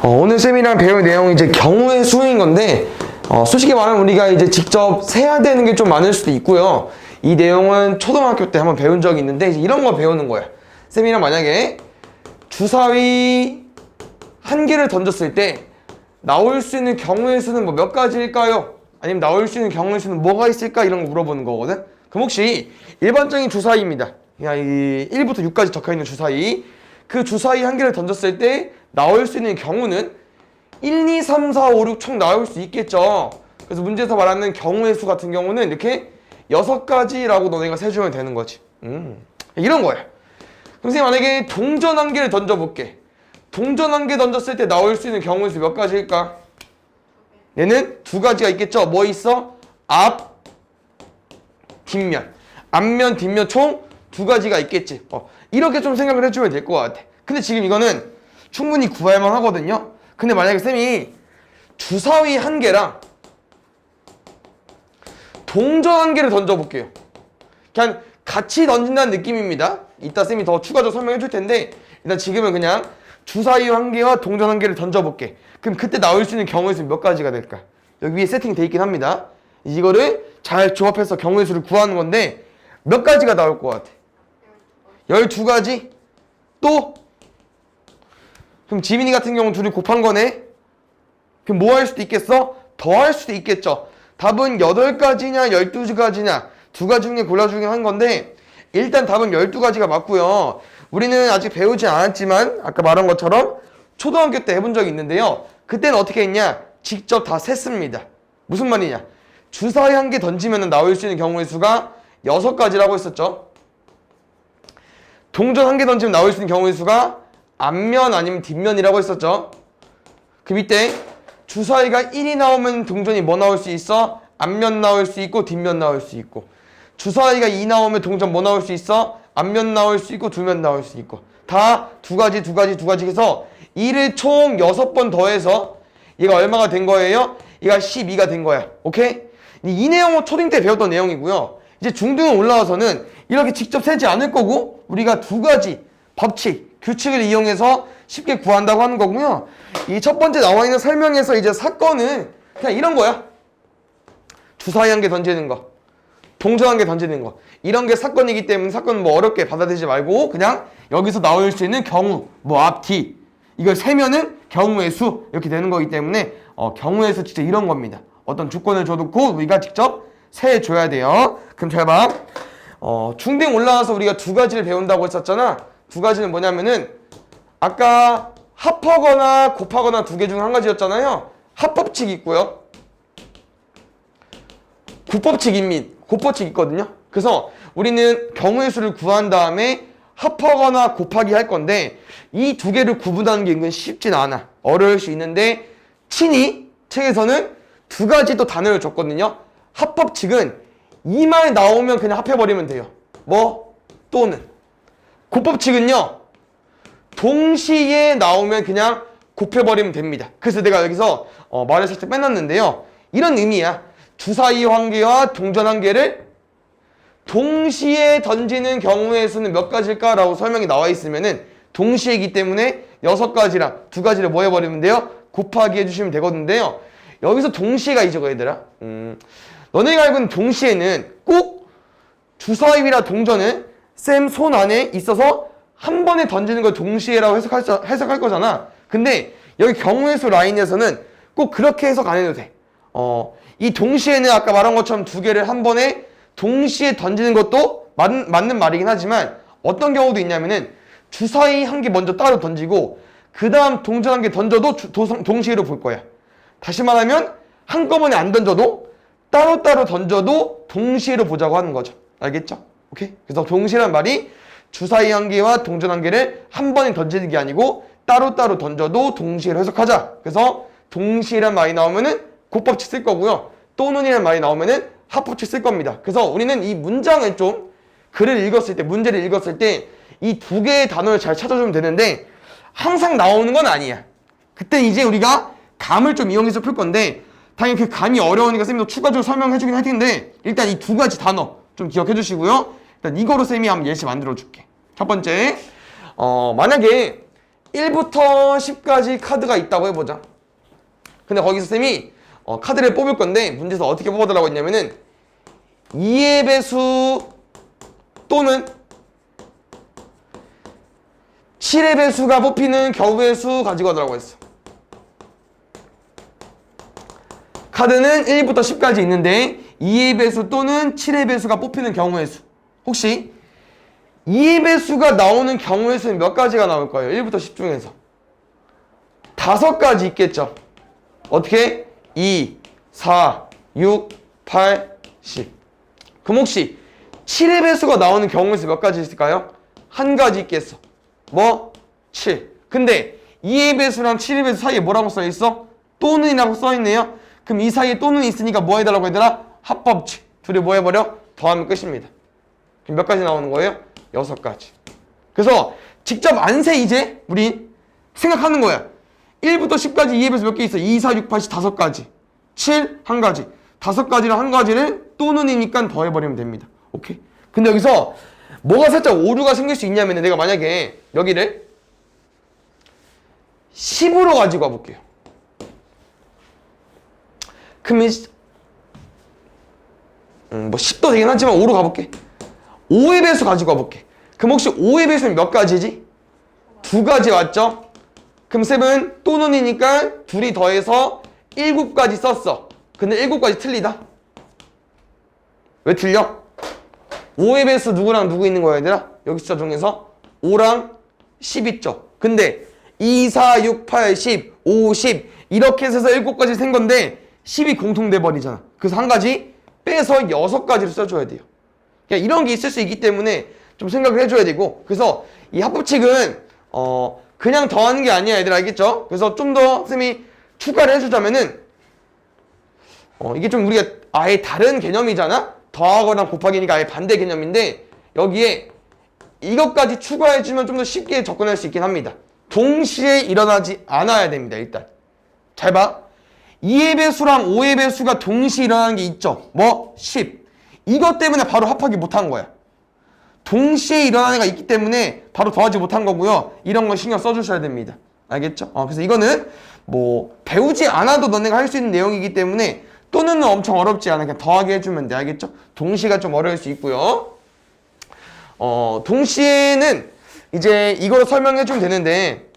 오늘 쌤이랑 배울 내용은 이제 경우의 수인 건데, 솔직히 말하면 우리가 이제 직접 세야 되는 게 좀 많을 수도 있고요. 이 내용은 초등학교 때 한번 배운 적이 있는데, 이제 이런 거 배우는 거야. 쌤이랑 만약에 주사위 한 개를 던졌을 때 나올 수 있는 경우의 수는 뭐 몇 가지일까요? 아니면 나올 수 있는 경우의 수는 뭐가 있을까? 이런 거 물어보는 거거든. 그럼 혹시 일반적인 주사위입니다. 그냥 이 1부터 6까지 적혀있는 주사위, 그 주사위 한 개를 던졌을 때 나올 수 있는 경우는 1, 2, 3, 4, 5, 6 총 나올 수 있겠죠. 그래서 문제에서 말하는 경우의 수 같은 경우는 이렇게 6가지라고 너네가 세주면 되는 거지. 이런 거야. 그럼 선생님 만약에 동전 한 개를 던져볼게. 동전 한 개 던졌을 때 나올 수 있는 경우의 수 몇 가지일까? 얘는 2가지가 있겠죠. 뭐 있어? 앞, 뒷면. 앞면, 뒷면 총 2가지가 있겠지. 이렇게 좀 생각을 해주면 될 것 같아. 근데 지금 이거는 충분히 구할만 하거든요. 근데 만약에 쌤이 주사위 한 개랑 동전 한 개를 던져볼게요. 그냥 같이 던진다는 느낌입니다. 이따 쌤이 더 추가적으로 설명해 줄 텐데, 일단 지금은 그냥 주사위 한 개와 동전 한 개를 던져볼게. 그럼 그때 나올 수 있는 경우의 수는 몇 가지가 될까? 여기 위에 세팅돼 있긴 합니다. 이거를 잘 조합해서 경우의 수를 구하는 건데, 몇 가지가 나올 것 같아? 12가지? 또? 그럼 지민이 같은 경우는 둘이 곱한 거네? 그럼 뭐 할 수도 있겠어? 더 할 수도 있겠죠. 답은 8가지냐 12가지냐 2가지 중에 골라주긴 한 건데, 일단 답은 12가지가 맞고요. 우리는 아직 배우지 않았지만 아까 말한 것처럼 초등학교 때 해본 적이 있는데요. 그때는 어떻게 했냐? 직접 다 셌습니다. 무슨 말이냐? 주사위 한 개 던지면 나올 수 있는 경우의 수가 6가지라고 했었죠. 동전 한 개 던지면 나올 수 있는 경우의 수가 앞면 아니면 뒷면이라고 했었죠. 그 밑에 주사위가 1이 나오면 동전이 뭐 나올 수 있어? 앞면 나올 수 있고 뒷면 나올 수 있고, 주사위가 2 나오면 동전 뭐 나올 수 있어? 앞면 나올 수 있고 뒷면 나올 수 있고, 다 2가지 해서 2를 총 6번 더해서 얘가 얼마가 된 거예요? 얘가 12가 된 거야. 오케이? 이 내용은 초딩 때 배웠던 내용이고요. 이제 중등에 올라와서는 이렇게 직접 세지 않을 거고, 우리가 2가지 법칙, 규칙을 이용해서 쉽게 구한다고 하는 거고요. 이 첫 번째 나와 있는 설명에서 이제 사건은 그냥 이런 거야. 주사위 한 개 던지는 거, 동전 한 개 던지는 거, 이런 게 사건이기 때문에 사건은 뭐 어렵게 받아들이지 말고 그냥 여기서 나올 수 있는 경우, 뭐 앞, 뒤, 이걸 세면은 경우의 수 이렇게 되는 거기 때문에 경우의 수 진짜 이런 겁니다. 어떤 조건을 줘놓고 우리가 직접 세줘야 돼요. 그럼 잘 봐. 중등 올라와서 우리가 2가지를 배운다고 했었잖아. 2가지는 뭐냐면은 아까 합하거나 곱하거나 2개 중 한 가지였잖아요. 합법칙이 있고요. 곱법칙 있거든요. 그래서 우리는 경우의 수를 구한 다음에 합하거나 곱하기 할 건데, 이 2개를 구분하는 게 은근 쉽진 않아. 어려울 수 있는데, 친히 책에서는 2가지 또 단어를 줬거든요. 합법칙은 이 말 나오면 그냥 합해버리면 돼요. 뭐? 또는. 곱법칙은요, 동시에 나오면 그냥 곱해버리면 됩니다. 그래서 내가 여기서 말을 살짝 빼놨는데요. 이런 의미야. 주사위 한 개와 동전 한 개를 동시에 던지는 경우의 수는 몇 가지일까? 라고 설명이 나와 있으면은 동시에이기 때문에 6가지랑 2가지를 뭐 해버리면 돼요? 곱하기 해주시면 되거든요. 여기서 동시에가 이죠, 얘들아. 너네가 알고 있는 동시에는 꼭 주사위나 동전은 쌤 손 안에 있어서 한 번에 던지는 걸 동시에라고 해석할 거잖아. 근데 여기 경우의 수 라인에서는 꼭 그렇게 해석 안 해도 돼. 이 동시에는 아까 말한 것처럼 2개를 한 번에 동시에 던지는 것도 맞는 말이긴 하지만, 어떤 경우도 있냐면은 주사위 한 개 먼저 따로 던지고 그 다음 동전 한 개 던져도 동시에로 볼 거야. 다시 말하면 한꺼번에 안 던져도 따로따로 던져도 동시에로 보자고 하는 거죠. 알겠죠? 오케이? 그래서 동시에란 말이 주사위 한 개와 동전 한 개를 한 번에 던지는 게 아니고 따로따로 던져도 동시에로 해석하자. 그래서 동시에란 말이 나오면은 곱법칙 쓸 거고요. 또는이란 말이 나오면은 합법칙 쓸 겁니다. 그래서 우리는 이 문장을 좀 글을 읽었을 때, 문제를 읽었을 때 이 2개의 단어를 잘 찾아주면 되는데, 항상 나오는 건 아니야. 그때 이제 우리가 감을 좀 이용해서 풀 건데, 당연히 그 감이 어려우니까 쌤이 또 추가적으로 설명해 주긴 할 텐데, 일단 이 2가지 단어 좀 기억해 주시고요. 일단 이거로 쌤이 한번 예시 만들어 줄게. 첫 번째, 만약에 1부터 10까지 카드가 있다고 해보자. 근데 거기서 쌤이 카드를 뽑을 건데 문제에서 어떻게 뽑아달라고 했냐면은 2의 배수 또는 7의 배수가 뽑히는 경우의 수 가지고 하라고 했어. 카드는 1부터 10까지 있는데 2의 배수 또는 7의 배수가 뽑히는 경우의 수. 혹시 2의 배수가 나오는 경우의 수는 몇 가지가 나올 거예요? 1부터 10 중에서 5가지 있겠죠. 어떻게? 2, 4, 6, 8, 10. 그럼 혹시 7의 배수가 나오는 경우의 수 몇 가지 있을까요? 한 가지 있겠어. 뭐? 7. 근데 2의 배수랑 7의 배수 사이에 뭐라고 써있어? 또는이라고 써있네요. 그럼 이 사이에 또는 있으니까 뭐 해달라고 얘들아? 합법칙. 둘이 뭐 해버려? 더하면 끝입니다. 그럼 몇 가지 나오는 거예요? 6가지. 그래서 직접 안 세 이제 우리 생각하는 거야. 1부터 10까지 2의 배수 몇 개 있어? 2, 4, 6, 8, 10 5가지. 7, 한 가지. 5가지랑 한 가지를 또는이니까 더해버리면 됩니다. 오케이? 근데 여기서 뭐가 살짝 오류가 생길 수 있냐면 내가 만약에 여기를 10으로 가지고 와볼게요. 그러면 뭐 10도 되긴 하지만 5로 가볼게. 5의 배수 가지고 와볼게. 그럼 혹시 5의 배수는 몇 가지지? 2가지 맞죠? 그럼 쌤은 또는이니까 둘이 더해서 7가지 썼어. 근데 7가지 틀리다. 왜 틀려? 5의 배수 누구랑 누구 있는 거야 얘들아? 여기 숫자 중에서 5랑 10 있죠. 근데 2, 4, 6, 8, 10, 5, 10 이렇게 해서 7가지 센 건데 10이 공통돼 버리잖아. 그래서 한 가지 빼서 6가지를 써줘야 돼요. 그러니까 이런 게 있을 수 있기 때문에 좀 생각을 해줘야 되고, 그래서 이 합법칙은 그냥 더하는 게 아니야 얘들 알겠죠? 그래서 좀 더 쌤이 추가를 해주자면은 이게 좀 우리가 아예 다른 개념이잖아? 더하거나 곱하기니까 아예 반대 개념인데 여기에 이것까지 추가해주면 좀 더 쉽게 접근할 수 있긴 합니다. 동시에 일어나지 않아야 됩니다. 일단 잘 봐. 2의 배수랑 5의 배수가 동시에 일어나는 게 있죠. 뭐? 10. 이것 때문에 바로 합하기 못한 거야. 동시에 일어나는 애가 있기 때문에 바로 더하지 못한 거고요. 이런 거 신경 써주셔야 됩니다. 알겠죠? 그래서 이거는 뭐 배우지 않아도 너네가 할 수 있는 내용이기 때문에 또는 엄청 어렵지 않아. 그냥 더하게 해주면 돼. 알겠죠? 동시가 좀 어려울 수 있고요. 동시에는 이제 이거로 설명해주면 되는데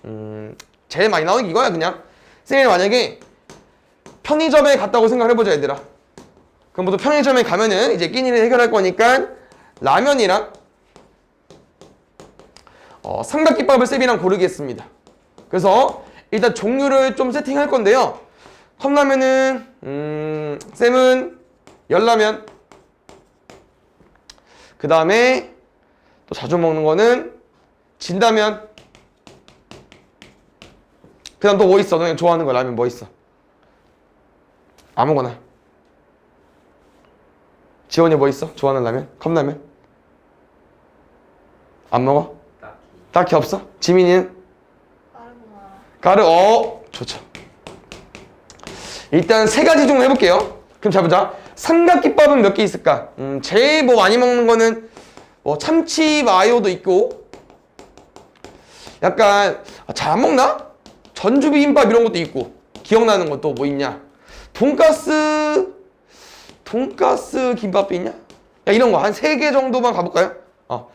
제일 많이 나오는 게 이거야 그냥. 쌤이 만약에 편의점에 갔다고 생각해보자 얘들아. 그럼 보통 편의점에 가면은 이제 끼니를 해결할 거니까 라면이랑 삼각김밥을 쌤이랑 고르겠습니다. 그래서 일단 종류를 좀 세팅할 건데요. 컵라면은 쌤은 열라면, 그 다음에 또 자주 먹는 거는 진라면, 그 다음 또 뭐 있어? 너네 좋아하는 거 라면 뭐 있어? 아무거나. 지원이 뭐 있어? 좋아하는 라면? 컵라면? 안 먹어? 딱히 없어? 지민이는? 까르보나라. 좋죠. 일단 3가지 중 해볼게요. 그럼 잘 보자. 삼각김밥은 몇 개 있을까? 제일 뭐 많이 먹는 거는 뭐 참치 마요도 있고, 약간 잘 안 먹나? 전주 비빔밥 이런 것도 있고. 기억나는 것도 뭐 있냐? 돈가스 김밥도 있냐? 야, 이런 거 한 3개 정도만 가볼까요?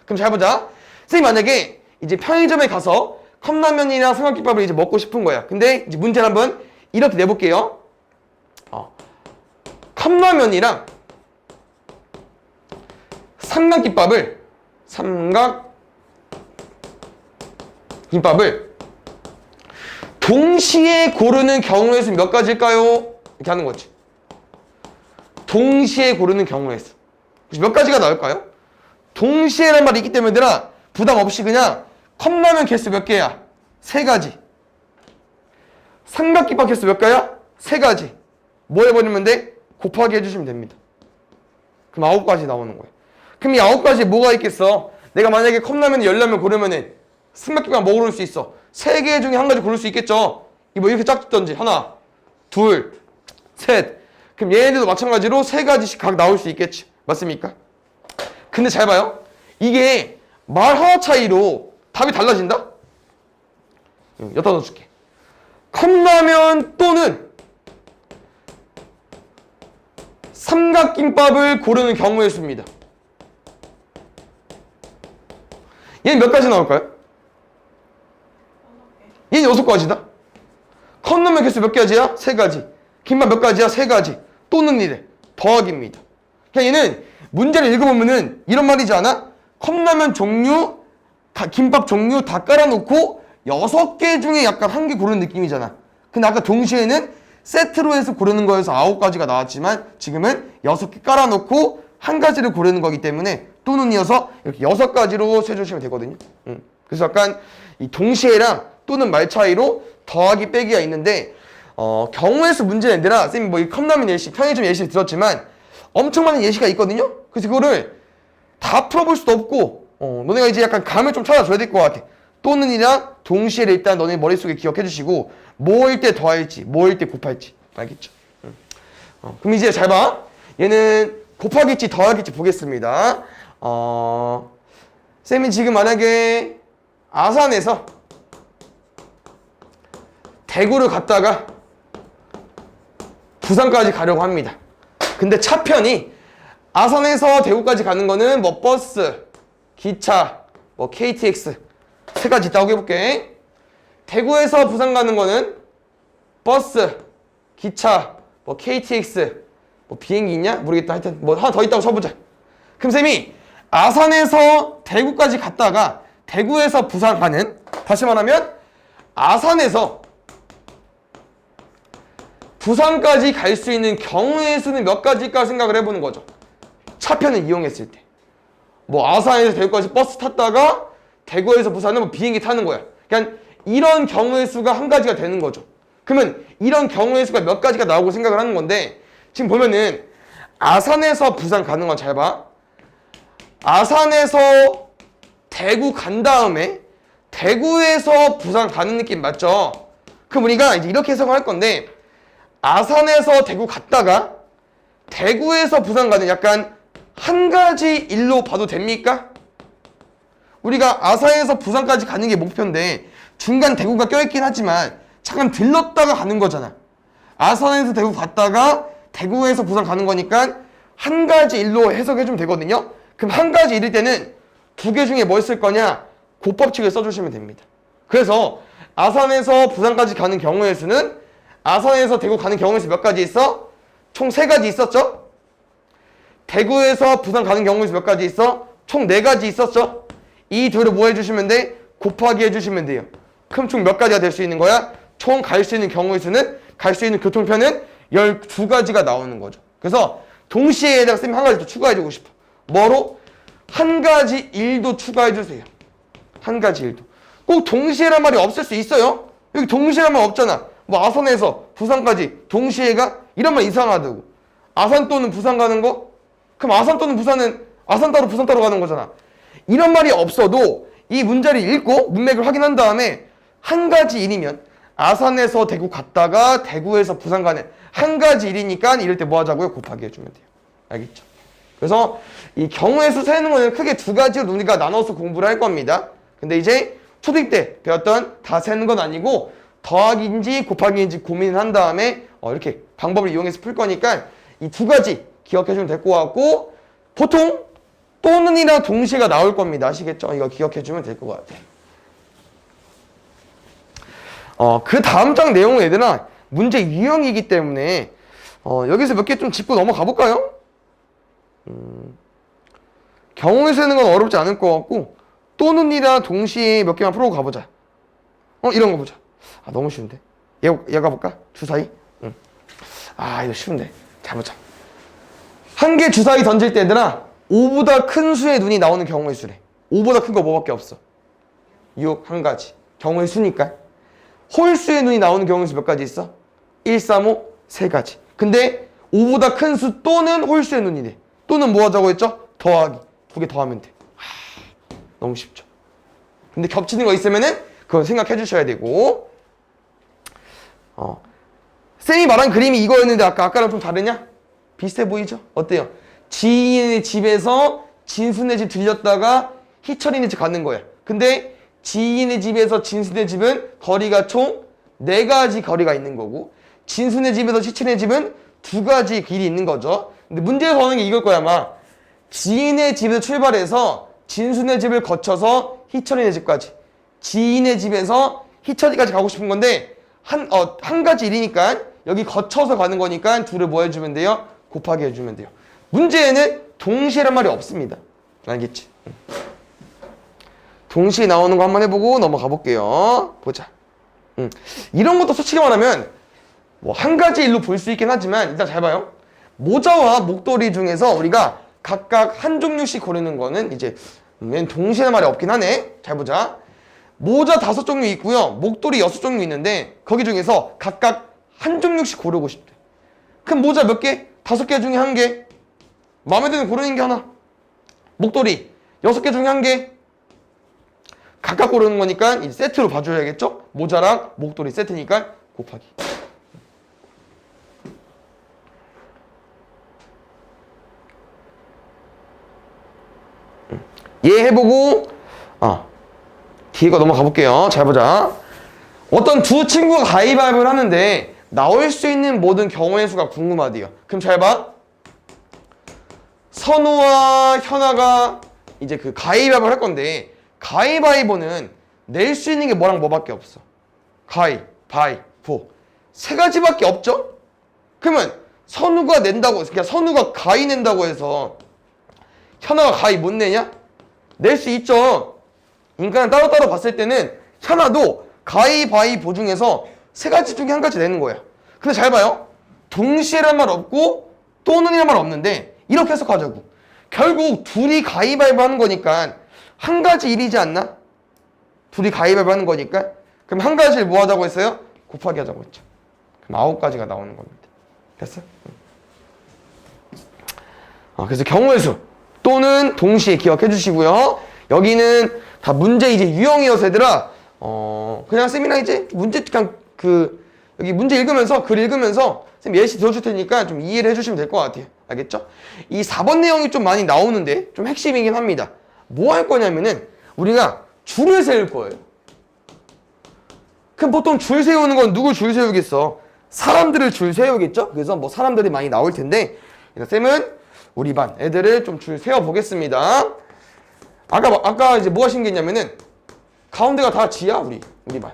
그럼 잘 보자. 선생님 만약에 이제 편의점에 가서 컵라면이랑 삼각김밥을 이제 먹고 싶은 거야. 근데 이제 문제를 한번 이렇게 내볼게요. 컵라면이랑 삼각김밥을 동시에 고르는 경우의 수 몇 가지일까요? 이렇게 하는 거지. 동시에 고르는 경우의 수 몇 가지가 나올까요? 동시에란 말이 있기 때문에 얘들아 부담 없이 그냥 컵라면 개수 몇 개야? 3가지. 삼각김밥 개수 몇 개야? 3가지. 뭐 해버리면 돼? 곱하기 해주시면 됩니다. 그럼 9가지 나오는 거예요. 그럼 이 9가지에 뭐가 있겠어? 내가 만약에 컵라면, 열라면 고르면은 삼각김밥 뭐 고를 수 있어? 3개 중에 한 가지 고를 수 있겠죠? 이거 이렇게 짝짓던지 하나, 둘, 셋. 그럼 얘네들도 마찬가지로 3가지씩 각 나올 수 있겠지. 맞습니까? 근데 잘 봐요. 이게 말 하나 차이로 답이 달라진다? 여기다 넣어줄게. 컵라면 또는 삼각김밥을 고르는 경우의 수입니다. 얘는 몇 가지 나올까요? 얘는 6가지다. 컵라면 개수 몇 가지야? 3가지. 김밥 몇 가지야? 3가지. 또는 이래. 더하기입니다. 그냥 얘는 문제를 읽어보면은 이런 말이지 않아? 컵라면 종류, 김밥 종류 다 깔아놓고 6개 중에 약간 한 개 고르는 느낌이잖아. 근데 아까 동시에는 세트로 해서 고르는 거여서 9가지가 나왔지만 지금은 6개 깔아놓고 한 가지를 고르는 거기 때문에 또는 이어서 이렇게 6가지로 세주시면 되거든요. 그래서 약간 이 동시에랑 또는 말 차이로 더하기 빼기가 있는데 경우의 수 문제 낸데라 쌤이 뭐 이 컵라면 예시, 편의점 예시를 들었지만 엄청 많은 예시가 있거든요. 그래서 그거를 다 풀어볼 수도 없고 너네가 이제 약간 감을 좀 찾아줘야 될 것 같아. 또는이랑 동시에를 일단 너네 머릿속에 기억해 주시고 뭐일 때 더할지 뭐일 때 곱할지 알겠죠? 그럼 이제 잘 봐. 얘는 곱하기지 더하기지 보겠습니다. 쌤이 지금 만약에 아산에서 대구를 갔다가 부산까지 가려고 합니다. 근데 차편이 아산에서 대구까지 가는 거는 뭐 버스, 기차, 뭐 KTX 3가지 있다고 해볼게. 대구에서 부산 가는 거는 버스, 기차, 뭐 KTX, 뭐 비행기 있냐? 모르겠다. 하여튼 뭐 하나 더 있다고 쳐보자. 그럼 쌤이 아산에서 대구까지 갔다가 대구에서 부산 가는, 다시 말하면 아산에서 부산까지 갈 수 있는 경우의 수는 몇 가지일까 생각을 해보는 거죠. 차편을 이용했을 때. 뭐 아산에서 대구까지 버스 탔다가 대구에서 부산은 뭐 비행기 타는 거야. 그러니까 이런 경우의 수가 한 가지가 되는 거죠. 그러면 이런 경우의 수가 몇 가지가 나오고 생각을 하는 건데 지금 보면은 아산에서 부산 가는 건 잘 봐. 아산에서 대구 간 다음에 대구에서 부산 가는 느낌 맞죠? 그럼 우리가 이제 이렇게 해석할 건데 아산에서 대구 갔다가 대구에서 부산 가는 약간 한 가지 일로 봐도 됩니까? 우리가 아산에서 부산까지 가는 게 목표인데 중간 대구가 껴있긴 하지만 잠깐 들렀다가 가는 거잖아. 아산에서 대구 갔다가 대구에서 부산 가는 거니까 한 가지 일로 해석해주면 되거든요. 그럼 한 가지 일일 때는 2개 중에 뭘 쓸 거냐? 곱법칙을 써주시면 됩니다. 그래서 아산에서 부산까지 가는 경우의 수는 아산에서 대구 가는 경우의 수 몇 가지 있어? 총 3가지 있었죠? 대구에서 부산 가는 경우의 수 몇 가지 있어? 총 4가지 있었죠? 이 둘을 뭐 해주시면 돼? 곱하기 해주시면 돼요. 그럼 총 몇 가지가 될 수 있는 거야? 총 갈 수 있는 경우의 수는, 갈 수 있는 교통편은 12가지가 나오는 거죠. 그래서 동시에다가 쌤이 한 가지 더 추가해주고 싶어. 뭐로? 한 가지 일도 추가해주세요. 한 가지 일도. 꼭 동시에란 말이 없을 수 있어요. 여기 동시에란 말 없잖아. 뭐 아산에서 부산까지 동시에가? 이런 말 이상하다고. 아산 또는 부산 가는 거? 그럼 아산 또는 부산은 아산 따로 부산 따로 가는 거잖아. 이런 말이 없어도 이 문제를 읽고 문맥을 확인한 다음에 한 가지 일이면 아산에서 대구 갔다가 대구에서 부산 가는 한 가지 일이니까 이럴 때 뭐 하자고요? 곱하기 해주면 돼요. 알겠죠? 그래서 이 경우의 수 세는 거는 크게 2가지로 우리가 나눠서 공부를 할 겁니다. 근데 이제 초딩 때 배웠던 다 세는 건 아니고 더하기인지 곱하기인지 고민을 한 다음에 이렇게 방법을 이용해서 풀 거니까 이 2가지 기억해주면 될 것 같고 보통 또는이랑 동시에가 나올 겁니다. 아시겠죠? 이거 기억해주면 될 것 같아. 그 다음 장 내용은 얘들아 문제 유형이기 때문에 여기서 몇 개 좀 짚고 넘어가 볼까요? 경우의 수는 건 어렵지 않을 것 같고 또는이랑 동시에 몇 개만 풀어가 보자. 이런 거 보자. 너무 쉬운데. 얘 가볼까? 주사위? 응. 이거 쉬운데. 잘 보자. 한 개 주사위 던질 때 얘들아 5보다 큰 수의 눈이 나오는 경우의 수래. 5보다 큰 거 뭐밖에 없어? 6 한 가지. 경우의 수니까. 홀수의 눈이 나오는 경우의 수 몇 가지 있어? 1, 3, 5 3가지. 근데 5보다 큰 수 또는 홀수의 눈이래. 또는 뭐 하자고 했죠? 더하기. 2개 더하면 돼. 너무 쉽죠. 근데 겹치는 거 있으면은 그건 생각해 주셔야 되고. 쌤이 말한 그림이 이거였는데 아까랑 좀 다르냐? 비슷해 보이죠? 어때요? 지인의 집에서 진수네 집 들렸다가 희철이네 집 가는 거야. 근데 지인의 집에서 진순의 집은 거리가 총 4가지 거리가 있는 거고 진순의 집에서 시친의 집은 2가지 길이 있는 거죠. 근데 문제에서 하는 게 이걸 거야 아마. 지인의 집에서 출발해서 진순의 집을 거쳐서 희철이네 집까지 지인의 집에서 희철이까지 가고 싶은 건데 한 가지 일이니까 여기 거쳐서 가는 거니까 둘을 뭐 해주면 돼요? 곱하기 해주면 돼요. 문제에는 동시에란 말이 없습니다. 알겠지? 동시에 나오는 거 한번 해보고 넘어가 볼게요. 보자. 이런 것도 솔직히 말하면 뭐 한 가지 일로 볼 수 있긴 하지만 일단 잘 봐요. 모자와 목도리 중에서 우리가 각각 한 종류씩 고르는 거는 이제 동시에 말이 없긴 하네. 잘 보자. 모자 5종류 있고요. 목도리 6종류 있는데 거기 중에서 각각 한 종류씩 고르고 싶대. 그럼 모자 몇 개? 5개 중에 1개. 마음에 드는 고르는 게 하나. 목도리 6개 중에 1개. 각각 고르는 거니까 이 세트로 봐줘야겠죠? 모자랑 목도리 세트니까 곱하기. 얘 해보고 뒤에 거 넘어가 볼게요. 잘 보자. 어떤 두 친구가 가위바위보를 하는데 나올 수 있는 모든 경우의 수가 궁금하대요. 그럼 잘 봐. 선우와 현아가 이제 그 가위바위보를 할 건데 가위바위보는 낼 수 있는 게 뭐랑 뭐밖에 없어. 가위바위보 3가지밖에 없죠? 그러면 선우가 낸다고, 그러니까 선우가 가위 낸다고 해서 현아가 가위 못 내냐? 낼 수 있죠. 인간은 따로따로 봤을 때는 현아도 가위바위보 중에서 3가지 중에 1가지 내는 거야. 근데 잘 봐요. 동시에란 말 없고 또는이란 말 없는데 이렇게 해석하자고. 결국 둘이 가위바위보 하는 거니까 1가지 일이지 않나? 둘이 가위바위보 하는 거니까 그럼 1가지를 뭐 하자고 했어요? 곱하기 하자고 했죠. 그럼 9가지가 나오는 겁니다. 됐어? 그래서 경우의 수 또는 동시에 기억해 주시고요. 여기는 다 문제 이제 유형이어서 얘들아 그냥 쌤이랑 이제 문제 그냥 여기 문제 읽으면서 글 읽으면서 쌤 예시 들어줄 테니까 좀 이해를 해주시면 될 것 같아요. 알겠죠? 이 4번 내용이 좀 많이 나오는데 좀 핵심이긴 합니다. 뭐 할 거냐면은 우리가 줄을 세울 거예요. 그럼 보통 줄 세우는 건 누구 줄 세우겠어? 사람들을 줄 세우겠죠? 그래서 뭐 사람들이 많이 나올 텐데 쌤은 우리 반 애들을 좀 줄 세워 보겠습니다. 아까 이제 뭐가 신기했냐면은 가운데가 다 지야 우리 반.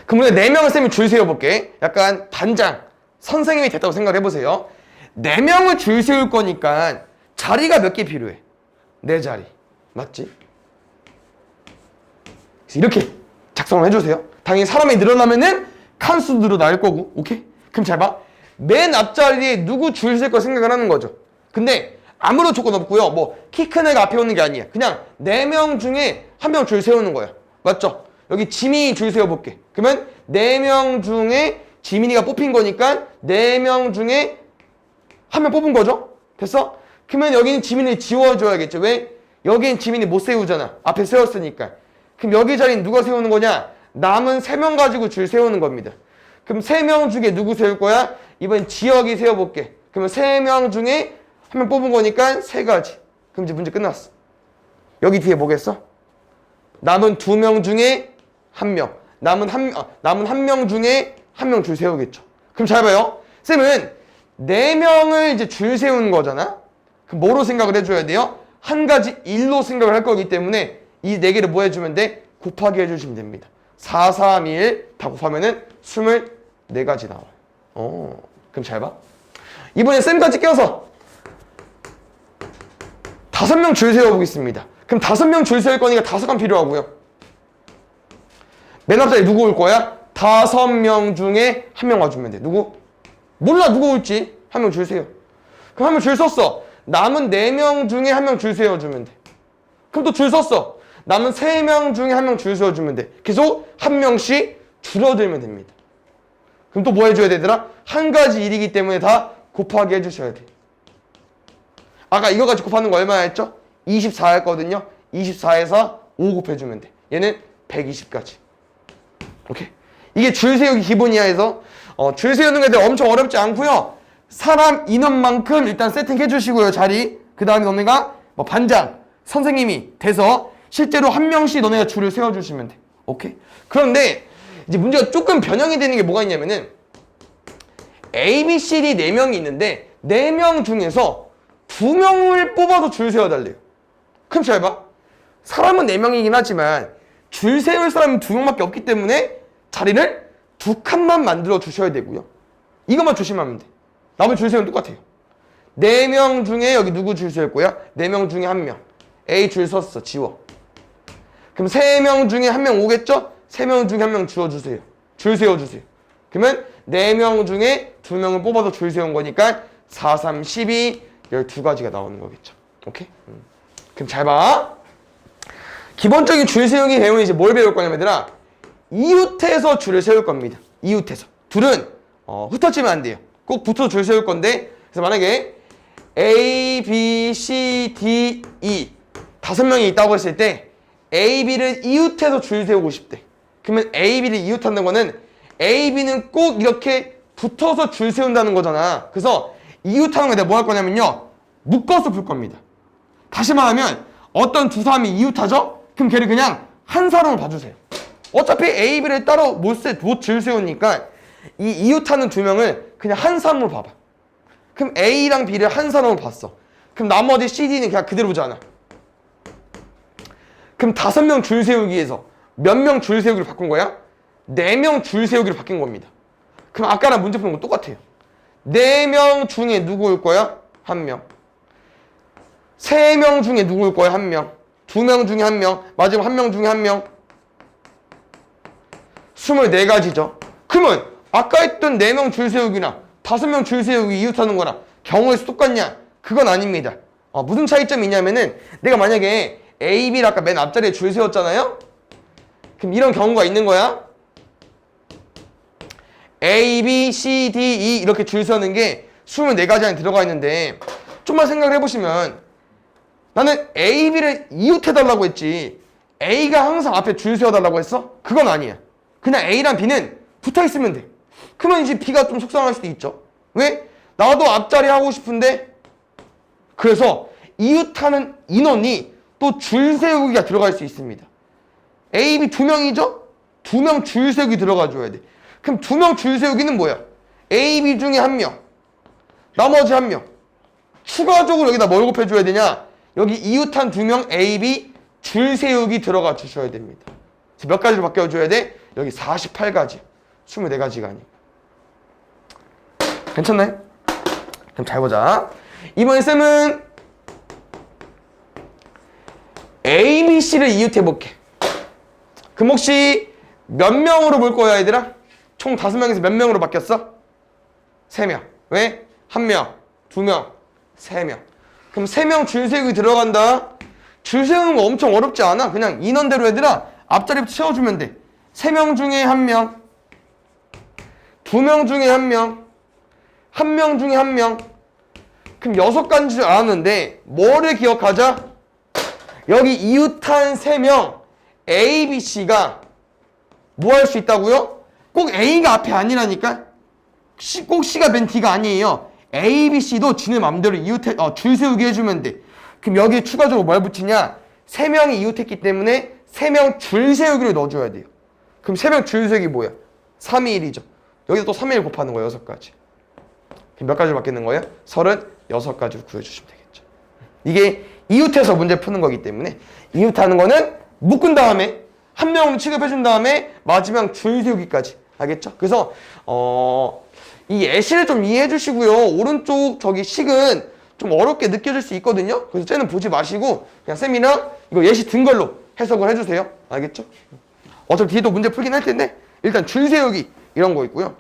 그럼 우리 4명을 쌤이 줄 세워볼게. 약간 반장 선생님이 됐다고 생각해 보세요. 4명을 줄 세울 거니까 자리가 몇 개 필요해? 4자리 맞지? 이렇게 작성을 해주세요. 당연히 사람이 늘어나면은 칸수 늘어날 거고. 오케이? 그럼 잘 봐. 맨 앞자리에 누구 줄 셀 거 생각을 하는 거죠. 근데 아무런 조건 없고요. 뭐 키 큰 애가 앞에 오는 게 아니야. 그냥 4명 중에 1명 줄 세우는 거야. 맞죠? 여기 지민이 줄 세워볼게. 그러면 4명 중에 지민이가 뽑힌 거니까 4명 중에 1명 뽑은 거죠? 됐어? 그러면 여기는 지민이 지워줘야겠죠. 왜? 여기는 지민이 못 세우잖아. 앞에 세웠으니까. 그럼 여기 자리는 누가 세우는 거냐? 남은 3명 가지고 줄 세우는 겁니다. 그럼 3명 중에 누구 세울 거야? 이번 지역이 세워볼게. 그러면 3명 중에 1명 뽑은 거니까 3가지. 그럼 이제 문제 끝났어. 여기 뒤에 뭐겠어? 남은 2명 중에 1명. 남은 1명 중에 1명 줄 세우겠죠. 그럼 잘 봐요. 쌤은 4명을 이제 줄 세우는 거잖아. 그럼 뭐로 생각을 해줘야 돼요? 한 가지 일로 생각을 할 거기 때문에 이 4개를 뭐 해주면 돼? 곱하기 해주시면 됩니다. 4, 3, 1 다 곱하면은 24가지 나와요. 그럼 잘 봐. 이번에 쌤까지 껴서 5명 줄 세워보겠습니다. 그럼 5명 줄 세울 거니까 5칸 필요하고요. 맨 앞자리 누구 올 거야? 5명 중에 1명 와주면 돼. 누구? 몰라 누구 올지. 1명 줄 세워. 그럼 1명 줄 섰어. 남은 4명 중에 1명 줄 세워주면 돼. 그럼 또 줄 섰어. 남은 3명 중에 1명 줄 세워주면 돼. 계속 1명씩 줄어들면 됩니다. 그럼 또 뭐 해줘야 되더라? 한 가지 일이기 때문에 다 곱하기 해주셔야 돼. 아까 이거 가지고 곱하는 거 얼마나 했죠? 24 했거든요. 24에서 5 곱해주면 돼. 얘는 120까지. 오케이? 이게 줄 세우기 기본이야 해서 줄 세우는 게 엄청 어렵지 않고요. 사람 인원만큼 일단 세팅해 주시고요. 자리. 그 다음에 너네가 뭐 반장, 선생님이 돼서 실제로 한 명씩 너네가 줄을 세워주시면 돼. 오케이? 그런데 이제 문제가 조금 변형이 되는 게 뭐가 있냐면은 A, B, C, D 4명이 있는데 4명 중에서 2명을 뽑아서 줄 세워달래요. 그럼 잘 봐. 사람은 4명이긴 하지만 줄 세울 사람은 2명밖에 없기 때문에 자리를 2칸만 만들어 주셔야 되고요. 이것만 조심하면 돼. 나머지 줄 세우면 똑같아요. 4명 중에 여기 누구 줄 세울 거야? 4명 중에 1명. A 줄 섰어. 지워. 그럼 3명 중에 1명 오겠죠? 3명 중에 1명 지워주세요. 줄 세워주세요. 그러면 4명 중에 2명을 뽑아서 줄 세운 거니까 4, 3, 12, 12가지가 나오는 거겠죠. 오케이? 그럼 잘 봐. 기본적인 줄 세우기 배우면 이제 뭘 배울 거냐면 얘들아, 이웃해서 줄을 세울 겁니다. 이웃해서. 둘은 흩어지면 안 돼요. 꼭 붙어서 줄 세울 건데, 그래서 만약에 A, B, C, D, E 5명이 있다고 했을 때 A, B를 이웃해서 줄 세우고 싶대. 그러면 A, B를 이웃한다는 거는 A, B는 꼭 이렇게 붙어서 줄 세운다는 거잖아. 그래서 이웃하는 거 내가 뭐 할 거냐면요, 묶어서 풀 겁니다. 다시 말하면 어떤 두 사람이 이웃하죠? 그럼 걔를 그냥 한 사람으로 봐주세요. 어차피 A, B를 따로 못 줄 세우니까 이 이웃하는 2명을 그냥 한 사람으로 봐봐. 그럼 A랑 B를 한 사람으로 봤어. 그럼 나머지 C, D는 그냥 그대로잖아. 그럼 5명 줄 세우기에서 몇 명 줄 세우기로 바꾼 거야? 4명 줄 세우기로 바뀐 겁니다. 그럼 아까랑 문제 푸는 거 똑같아요. 4명 중에 누구 올 거야? 1명. 3명 중에 누구 올 거야? 1명. 2명 중에 1명. 마지막 1명 중에 1명. 24가지죠. 그러면 아까 했던 4명 줄 세우기나 5명 줄 세우기 이웃하는 거랑 경우의 수 똑같냐? 그건 아닙니다. 무슨 차이점이 있냐면은 내가 만약에 A, B를 아까 맨 앞자리에 줄 세웠잖아요? 그럼 이런 경우가 있는 거야. A, B, C, D, E 이렇게 줄 세우는 게 24가지 안에 들어가 있는데 좀만 생각을 해보시면 나는 A, B를 이웃해달라고 했지 A가 항상 앞에 줄 세워달라고 했어? 그건 아니야. 그냥 A랑 B는 붙어있으면 돼. 그러면 이제 B가 좀 속상할 수도 있죠. 왜? 나도 앞자리 하고 싶은데. 그래서 이웃하는 인원이 또 줄 세우기가 들어갈 수 있습니다. A, B 2명이죠? 2명 줄 세우기 들어가 줘야 돼. 그럼 2명 줄 세우기는 뭐야? A, B 중에 1명, 나머지 1명. 추가적으로 여기다 뭘 곱해줘야 되냐? 여기 이웃한 2명 A, B 줄 세우기 들어가 주셔야 됩니다. 몇 가지로 바뀌어줘야 돼? 여기 48가지. 24가지가 아니고. 괜찮나요? 그럼 잘 보자. 이번에 쌤은 A, B, C를 이웃해볼게. 그럼 혹시 몇 명으로 볼 거야, 얘들아? 총 5명에서 몇 명으로 바뀌었어? 3명. 왜? 1명, 2명, 3명. 그럼 3명 줄 세우기 들어간다. 줄 세우는 거 엄청 어렵지 않아. 그냥 인원대로 얘들아 앞자리부터 채워주면 돼. 3명 중에 1명, 2명 중에 1명, 1명 중에 1명. 그럼 6가지인 줄 알았는데 뭐를 기억하자? 여기 이웃한 3명 A, B, C가 뭐 할 수 있다고요? 꼭 A가 앞에 아니라니까? 꼭 C가 맨 D가 아니에요. A, B, C도 지네 맘대로 줄 세우기 해주면 돼. 그럼 여기에 추가적으로 뭘 붙이냐? 3명이 이웃했기 때문에 3명 줄 세우기를 넣어줘야 돼요. 그럼 3명 줄 세우기 뭐야? 3이 1이죠. 여기서 또 3일 곱하는 거예요. 6가지. 그럼 몇 가지로 바뀌는 거예요? 36가지로 구해주시면 되겠죠. 이게 이웃해서 문제 푸는 거기 때문에 이웃하는 거는 묶은 다음에 한 명으로 취급해준 다음에 마지막 줄 세우기까지. 알겠죠? 그래서 이 예시를 좀 이해해 주시고요. 오른쪽 저기 식은 좀 어렵게 느껴질 수 있거든요. 그래서 쟤는 보지 마시고 그냥 쌤이랑 이거 예시 든 걸로 해석을 해주세요. 알겠죠? 어차피 뒤에도 문제 풀긴 할 텐데 일단 줄 세우기 이런 거 있고요.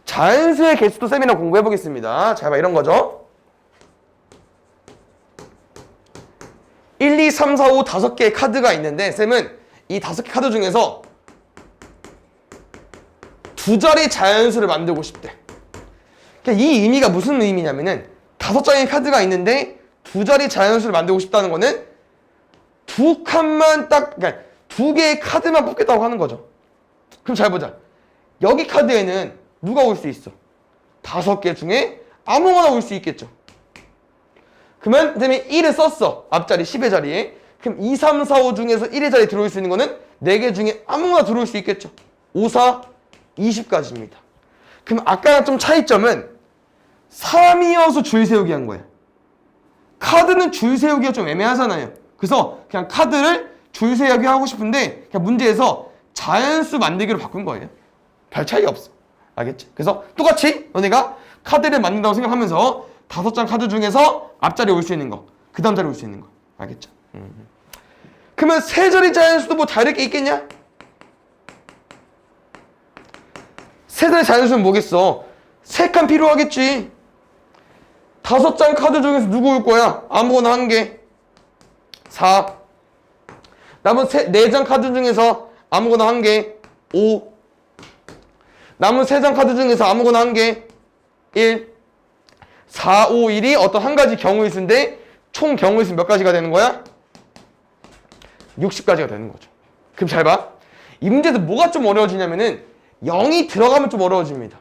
자연수의 개수도 쌤이랑 공부해 보겠습니다. 잘 봐, 이런 거죠. 1, 2, 3, 4, 5 5개의 카드가 있는데 쌤은 이 5개 카드 중에서 2자리 자연수를 만들고 싶대. 그러니까 이 의미가 무슨 의미냐면은 5장의 카드가 있는데 2자리 자연수를 만들고 싶다는 거는 2칸만 그러니까 2개의 카드만 뽑겠다고 하는 거죠. 그럼 잘 보자. 여기 카드에는 누가 올 수 있어? 5개 중에 아무거나 올 수 있겠죠. 그러면 그다음에 1을 썼어. 앞자리 10의 자리에. 그럼 2, 3, 4, 5 중에서 1의 자리에 들어올 수 있는 거는 4개 중에 아무거나 들어올 수 있겠죠. 5, 4, 20까지입니다. 그럼 아까랑 좀 차이점은 3이어서 줄 세우기 한 거예요. 카드는 줄 세우기가 좀 애매하잖아요. 그래서 그냥 카드를 줄 세우기 하고 싶은데 그냥 문제에서 자연수 만들기로 바꾼 거예요. 별 차이 없어. 알겠지? 그래서 똑같이 너네가 카드를 만든다고 생각하면서 5장 카드 중에서 앞자리에 올 수 있는 거, 그 다음 자리에 올 수 있는 거. 알겠죠? 그러면 세 자리 자연수도 뭐 다를 게 있겠냐? 세 자리 자연수는 뭐겠어? 3칸 필요하겠지. 5장 카드 중에서 누구 올 거야? 아무거나 한 개. 4. 남은 4장 카드 중에서 아무거나 한 개. 5. 남은 3장 카드 중에서 아무거나 한 개. 1. 4, 5, 1이 어떤 한 가지 경우의 수인데 총 경우의 수 몇 가지가 되는 거야? 60가지가 되는 거죠. 그럼 잘 봐. 이 문제도 뭐가 좀 어려워지냐면은 0이 들어가면 좀 어려워집니다.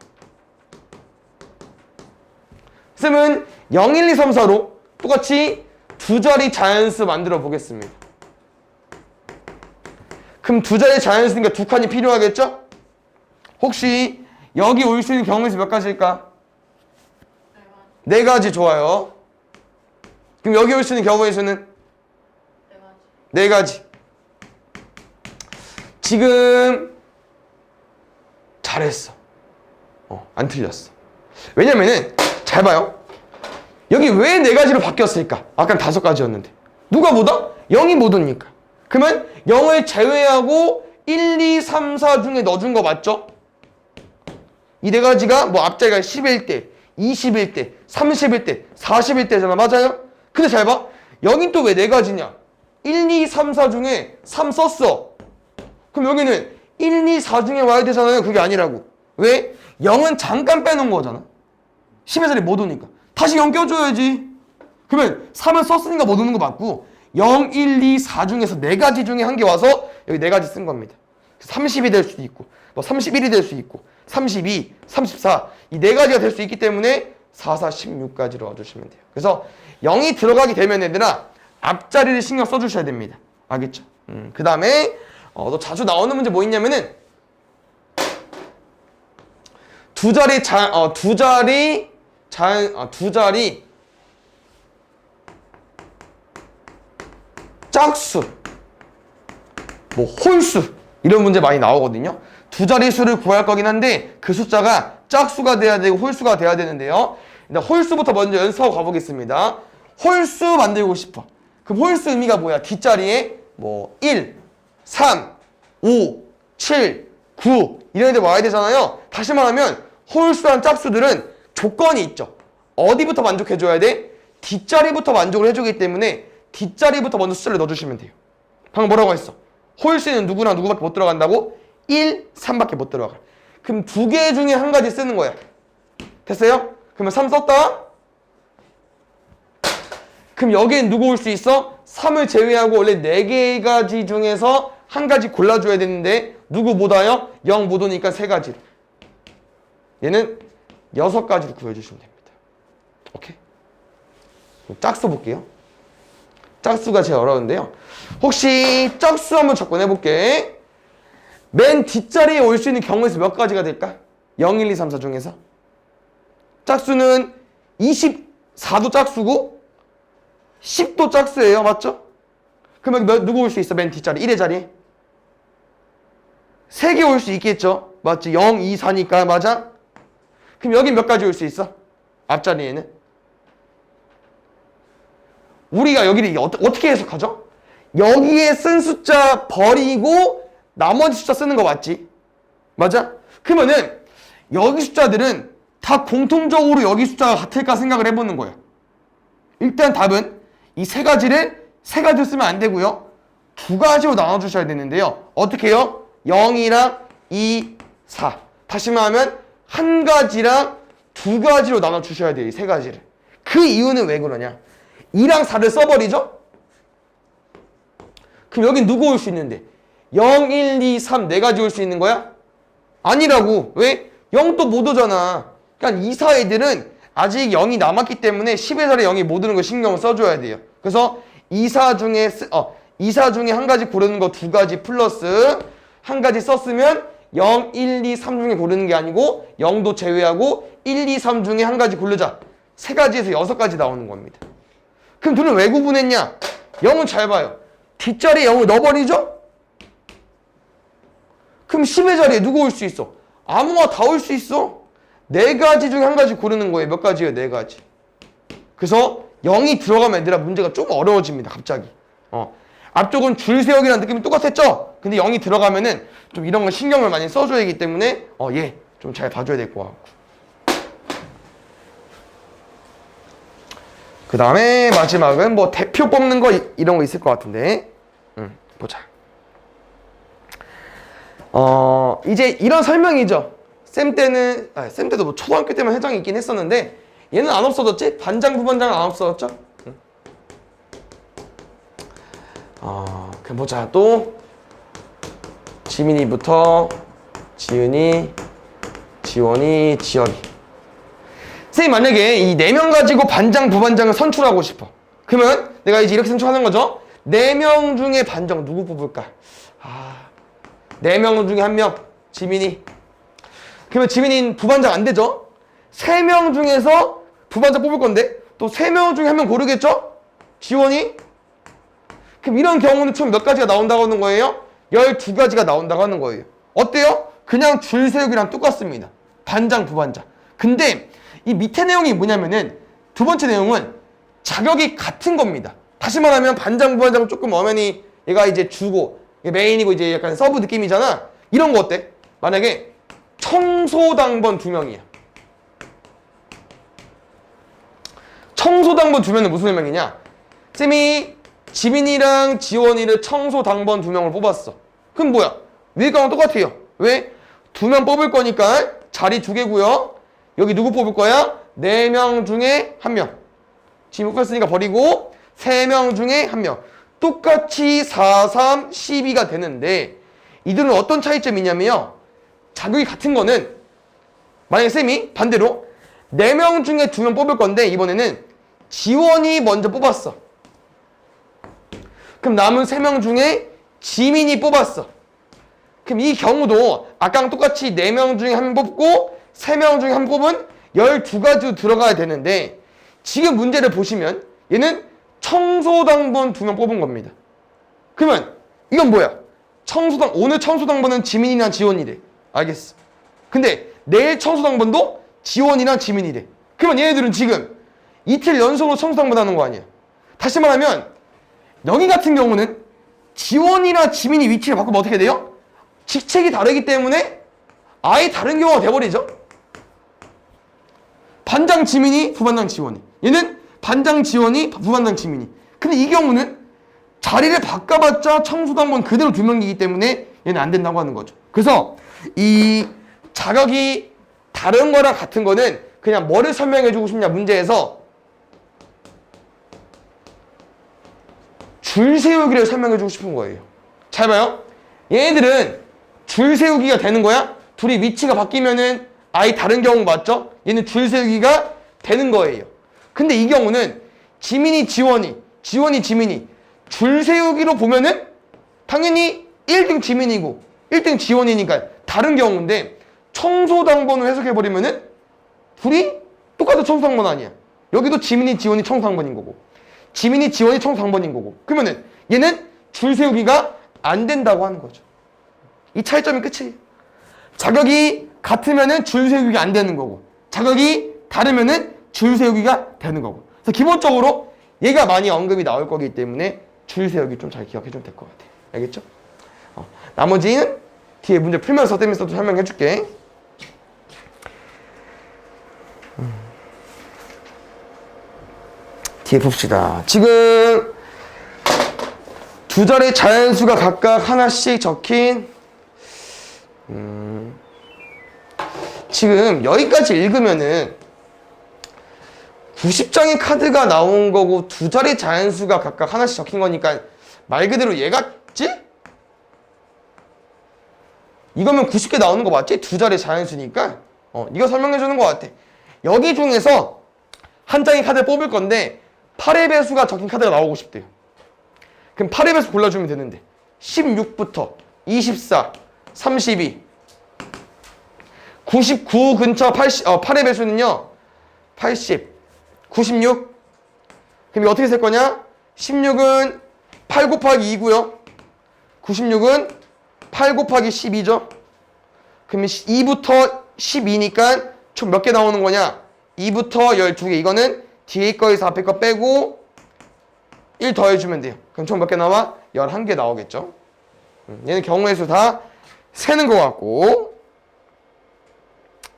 쌤은 0, 1, 2, 3, 4로 똑같이 두 자리 자연수 만들어 보겠습니다. 그럼 두 자리 자연수니까 2칸이 필요하겠죠? 혹시 여기 올 수 있는 경우의 수 몇 가지일까? 4가지. 좋아요. 그럼 여기 올 수 있는 경우의 수는? 4가지. 지금 잘했어. 안 틀렸어. 왜냐면은 잘 봐요. 여기 왜 4가지로 바뀌었을까? 아까 5가지였는데 누가 뭐다? 0이 못 오니까. 그러면 0을 제외하고 1, 2, 3, 4 중에 넣어준 거 맞죠? 이 4가지가 뭐 앞자리가 11대, 21대, 31대, 41대잖아. 맞아요? 근데 잘 봐. 여긴 또 왜 4가지냐? 1, 2, 3, 4 중에 3 썼어. 그럼 여기는 1, 2, 4 중에 와야 되잖아요. 그게 아니라고. 왜? 0은 잠깐 빼놓은 거잖아. 10의 자리 못 오니까. 다시 0 껴줘야지. 그러면 3은 썼으니까 못 오는 거 맞고 0, 1, 2, 4 중에서 4가지 중에 한 개 와서 여기 4가지 쓴 겁니다. 30이 될 수도 있고 뭐 31이 될 수 있고 32, 34 이 4가지가 될 수 있기 때문에 4, 4, 16까지로 와주시면 돼요. 그래서 0이 들어가게 되면 얘들아 앞자리를 신경 써주셔야 됩니다. 알겠죠? 그 다음에 또 자주 나오는 문제 뭐 있냐면은 두 자리 짝수, 뭐 홀수 이런 문제 많이 나오거든요. 두 자리 수를 구할 거긴 한데 그 숫자가 짝수가 돼야 되고 홀수가 돼야 되는데요. 일단 홀수부터 먼저 연습하고 가보겠습니다. 홀수 만들고 싶어. 그럼 홀수 의미가 뭐야? 뒷자리에 뭐 1, 3, 5, 7, 9 이런 애들 와야 되잖아요. 다시 말하면 홀수란 짝수들은 조건이 있죠. 어디부터 만족해줘야 돼? 뒷자리부터 만족을 해주기 때문에 뒷자리부터 먼저 숫자를 넣어주시면 돼요. 방금 뭐라고 했어? 홀수는 누구나 누구밖에 못 들어간다고? 1, 3밖에 못 들어가. 그럼 2개 중에 한 가지 쓰는 거야. 됐어요? 그러면 3 썼다? 그럼 여기엔 누구 올 수 있어? 3을 제외하고 원래 4가지 중에서 한 가지 골라줘야 되는데 누구 못 와요? 0 못 오니까 3가지로. 얘는 6가지로 구해주시면 됩니다. 오케이? 짝수 볼게요. 짝수가 제일 어려운데요. 혹시 짝수 한번 접근해볼게. 맨 뒷자리에 올 수 있는 경우의 수 몇 가지가 될까? 0, 1, 2, 3, 4 중에서 짝수는 24도 짝수고 10도 짝수예요. 맞죠? 그러면 누구 올 수 있어? 맨 뒷자리 1의 자리에 3개 올 수 있겠죠? 맞지? 0, 2, 4니까 맞아? 그럼 여기 몇 가지 올 수 있어? 앞자리에는 우리가 여기를 어떻게 해석하죠? 여기에 쓴 숫자 버리고 나머지 숫자 쓰는 거 맞지? 맞아? 그러면은 여기 숫자들은 다 공통적으로 여기 숫자가 같을까 생각을 해보는 거야. 일단 답은 이 3가지를 쓰면 안 되고요. 2가지로 나눠주셔야 되는데요. 어떻게 해요? 0이랑 2, 4 다시 말하면 1가지랑 2가지로 나눠주셔야 돼요. 이 3가지를. 그 이유는 왜 그러냐? 2랑 4를 써버리죠? 그럼 여긴 누구 올 수 있는데? 0, 1, 2, 3 4가지 올 수 있는 거야? 아니라고. 왜? 0 또 못 오잖아. 그러니까 2, 4 애들은 아직 0이 남았기 때문에 10의 자리에 0이 못 오는 거 신경을 써줘야 돼요. 그래서 2사 중에 한 가지 고르는 거 두 가지 플러스 한 가지 썼으면 0, 1, 2, 3 중에 고르는 게 아니고 0도 제외하고 1, 2, 3 중에 한 가지 고르자. 세 가지에서 6가지 나오는 겁니다. 그럼 둘은 왜 구분했냐? 0은 잘 봐요. 뒷자리에 0을 넣어버리죠? 그럼 10의 자리에 누구 올 수 있어? 아무나 다 올 수 있어. 네 가지 중에 한 가지 고르는 거예요. 몇 가지예요? 네 가지. 그래서 0이 들어가면 얘들아 문제가 좀 어려워집니다. 갑자기. 앞쪽은 줄 세우기라는 느낌이 똑같았죠? 근데 0이 들어가면은 좀 이런 거 신경을 많이 써줘야 하기 때문에 얘 좀 잘 봐줘야 될 것 같고. 그 다음에 마지막은 뭐 대표 뽑는 거 이런 거 있을 것 같은데 보자. 이제 이런 설명이죠. 쌤 때도 뭐 초등학교 때만 해당이 있긴 했었는데 얘는 안 없어졌지? 반장 부반장은 안 없어졌죠? 그럼 보자. 또 지민이부터 지은이, 지원이, 지열이. 선생님 만약에 이 4명 가지고 반장, 부반장을 선출하고 싶어. 그러면 내가 이제 이렇게 선출하는 거죠. 4명 중에 반장 누구 뽑을까? 4명 중에 1명 지민이. 그러면 지민이는 부반장 안 되죠? 3명 중에서 부반장 뽑을 건데 또 3명 중에 1명 고르겠죠? 지원이. 그럼 이런 경우는 총 몇 가지가 나온다고 하는 거예요? 12가지가 나온다고 하는 거예요. 어때요? 그냥 줄 세우기랑 똑같습니다. 반장, 부반장. 근데 이 밑에 내용이 뭐냐면은 두 번째 내용은 자격이 같은 겁니다. 다시 말하면 반장, 부반장 조금 엄연히 얘가 이제 주고 메인이고 이제 약간 서브 느낌이잖아. 이런 거 어때? 만약에 청소당번 2명이야. 청소당번 2명은 무슨 설명이냐? 쌤이 지민이랑 지원이를 청소당번 2명을 뽑았어. 그럼 뭐야? 위에 거랑 똑같아요. 왜? 2명 뽑을 거니까 자리 2개고요. 여기 누구 뽑을 거야? 4명 중에 1명. 지금 뽑았으니까 버리고 3명 중에 1명. 똑같이 4, 3, 12가 되는데 이들은 어떤 차이점이 있냐면요. 자격이 같은 거는 만약에 쌤이 반대로 4명 중에 2명 뽑을 건데 이번에는 지원이 먼저 뽑았어. 그럼 남은 3명 중에 지민이 뽑았어. 그럼 이 경우도 아까랑 똑같이 4명 중에 1명 뽑고 3명 중에 1명 뽑은 12가지로 들어가야 되는데 지금 문제를 보시면 얘는 청소당번 2명 뽑은 겁니다. 그러면 이건 뭐야? 오늘 청소당번은 지민이랑 지원이래. 알겠어. 근데 내일 청소당번도 지원이랑 지민이래. 그러면 얘네들은 지금 이틀 연속으로 청소당번 하는 거 아니야. 다시 말하면 여기 같은 경우는 지원이나 지민이 위치를 바꾸면 어떻게 돼요? 직책이 다르기 때문에 아예 다른 경우가 돼버리죠. 반장 지민이, 부반장 지원이. 얘는 반장 지원이, 부반장 지민이. 근데 이 경우는 자리를 바꿔봤자 청소당번 그대로 2명이기 때문에 얘는 안 된다고 하는 거죠. 그래서 이 자격이 다른 거랑 같은 거는 그냥 뭐를 설명해주고 싶냐 문제에서 줄 세우기를 설명해주고 싶은 거예요. 잘 봐요. 얘네들은 줄 세우기가 되는 거야. 둘이 위치가 바뀌면은 아예 다른 경우 맞죠? 얘는 줄 세우기가 되는 거예요. 근데 이 경우는 지민이 지원이, 지원이 지민이 줄 세우기로 보면은 당연히 1등 지민이고 1등 지원이니까 다른 경우인데 청소당번을 해석해버리면은 둘이 똑같은 청소당번 아니야. 여기도 지민이 지원이 청소당번인 거고 지민이 지원이 청소당번인 거고 그러면은 얘는 줄 세우기가 안 된다고 하는 거죠. 이 차이점이 끝이에요. 자격이 같으면은 줄 세우기가 안 되는 거고 자격이 다르면은 줄 세우기가 되는 거고 그래서 기본적으로 얘가 많이 언급이 나올 거기 때문에 줄 세우기 좀 잘 기억해 주면 될 것 같아요. 알겠죠? 나머지는 뒤에 문제 풀면서 또 설명해 줄게. 뒤에 봅시다. 지금 두 자리 자연수가 각각 하나씩 적힌 지금 여기까지 읽으면은 90장의 카드가 나온 거고 두 자리 자연수가 각각 하나씩 적힌 거니까 말 그대로 얘 같지? 이거면 90개 나오는 거 맞지? 두 자리 자연수니까 이거 설명해 주는 거 같아. 여기 중에서 한 장의 카드를 뽑을 건데 8의 배수가 적힌 카드가 나오고 싶대요. 그럼 8의 배수 골라주면 되는데 16부터 24, 32, 99 근처 8의 배수는요 80, 96. 그럼 이거 어떻게 쓸 거냐? 16은 8 곱하기 2고요. 96은 8 곱하기 12죠. 그러면 2부터 12니까 총 몇 개 나오는 거냐? 2부터 12개. 이거는 뒤에 거에서 앞에 거 빼고 1 더해주면 돼요. 그럼 총 몇 개 나와? 11개 나오겠죠. 얘는 경우의 수 다 세는 것 같고.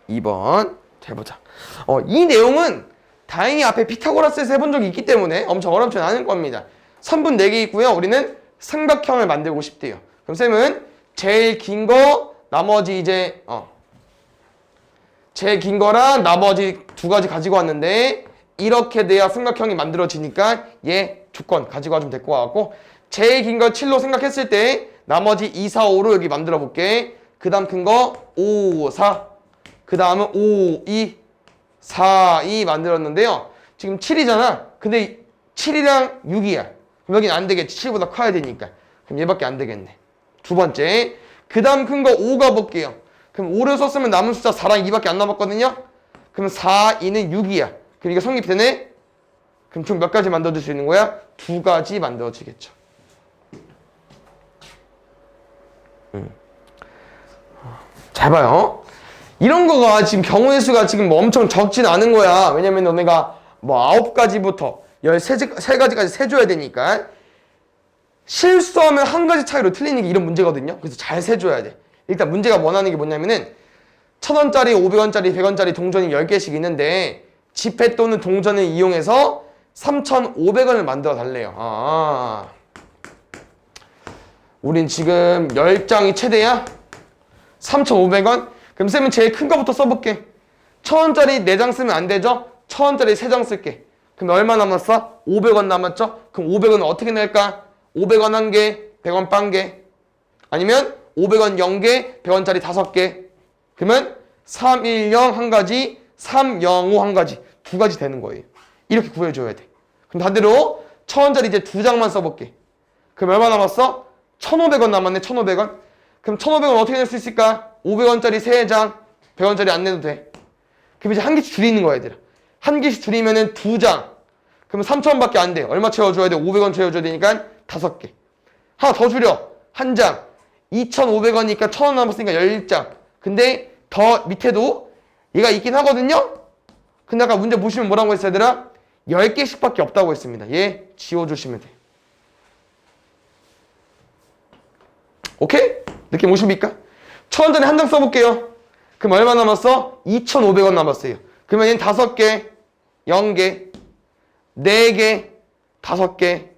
2번 잘 보자. 이 내용은 다행히 앞에 피타고라스에서 해본 적이 있기 때문에 엄청 어렵지 않은 겁니다. 선분 4개 있고요. 우리는 삼각형을 만들고 싶대요. 그럼 쌤은 제일 긴 거 나머지 이제 제일 긴 거랑 나머지 2가지 가지고 왔는데 이렇게 돼야 삼각형이 만들어지니까 얘 조건 가지고 와주면 될 것 같고, 제일 긴 거 7로 생각했을 때 나머지 2, 4, 5로 여기 만들어 볼게. 그 다음 큰 거 5, 4, 그 다음은 5, 2, 4, 2 만들었는데요. 지금 7이잖아. 근데 7이랑 6이야. 그럼 여긴 안 되겠지. 7보다 커야 되니까. 그럼 얘밖에 안 되겠네. 두 번째. 그 다음 큰 거 5 가볼게요. 그럼 5를 썼으면 남은 숫자 4랑 2밖에 안 남았거든요. 그럼 4, 2는 6이야. 그럼 이게 성립되네? 그럼 총 몇 가지 만들어줄 수 있는 거야? 2가지 만들어지겠죠. 잘 봐요. 이런 거가 지금 경우의 수가 지금 뭐 엄청 적진 않은 거야. 왜냐면 너네가 뭐 9가지부터 13가지까지 세줘야 되니까. 실수하면 한 가지 차이로 틀리는 게 이런 문제거든요. 그래서 잘 세줘야 돼. 일단 문제가 원하는 게 뭐냐면은 1,000원짜리, 500원짜리, 100원짜리 동전이 10개씩 있는데 지폐 또는 동전을 이용해서 3,500원을 만들어 달래요. 우린 지금 10장이 최대야? 3,500원? 그럼 쌤은 제일 큰 거부터 써볼게. 1,000원짜리 4장 쓰면 안 되죠? 1,000원짜리 3장 쓸게. 그럼 얼마 남았어? 500원 남았죠? 그럼 500원은 어떻게 낼까? 500원 1개, 100원 1개. 아니면 500원 0개, 100원짜리 5개. 그러면 310 한 가지, 305 한 가지. 2가지 되는 거예요. 이렇게 구해줘야 돼. 그럼 반대로 1,000원짜리 이제 2장만 써볼게. 그럼 얼마 남았어? 1,500원 남았네. 1,500원. 그럼 1,500원 어떻게 낼 수 있을까? 500원짜리 3장, 100원짜리 안 내도 돼. 그럼 이제 한 개씩 줄이는 거야, 얘들아. 한 개씩 줄이면은 2장. 그러면 3,000원밖에 안 돼. 얼마 채워줘야 돼? 500원 채워줘야 되니까 5개. 하나 더 줄여. 한 장. 2,500원이니까 1,000원 남았으니까 10장. 근데 더 밑에도 얘가 있긴 하거든요? 근데 아까 문제 보시면 뭐라고 했어요, 얘들아? 10개씩밖에 없다고 했습니다. 얘 지워주시면 돼. 오케이? 느낌 오십니까? 1,000원짜리 한 장 써볼게요. 그럼 얼마 남았어? 2,500원 남았어요. 그러면 얘는 5개, 0개, 4개, 5개,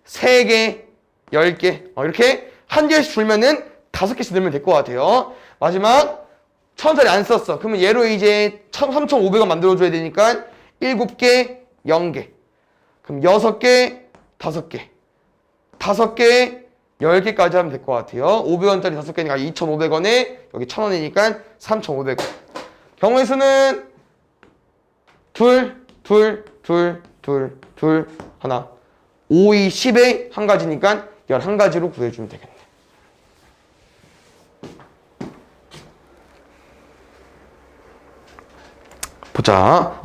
3개, 10개. 이렇게 한 개씩 줄면은 5개씩 넣으면 될 것 같아요. 마지막 1,000원짜리 안 썼어. 그러면 얘로 이제 3,500원 만들어줘야 되니까 7개, 0개. 그럼 6개, 5개. 5개, 10개까지 하면 될 것 같아요. 500원짜리 5개니까 2,500원에 여기 1,000원이니까 3,500원. 경우의 수는 둘, 하나. 5, 2, 10에 한 가지니까 11가지로 구해주면 되겠네. 보자.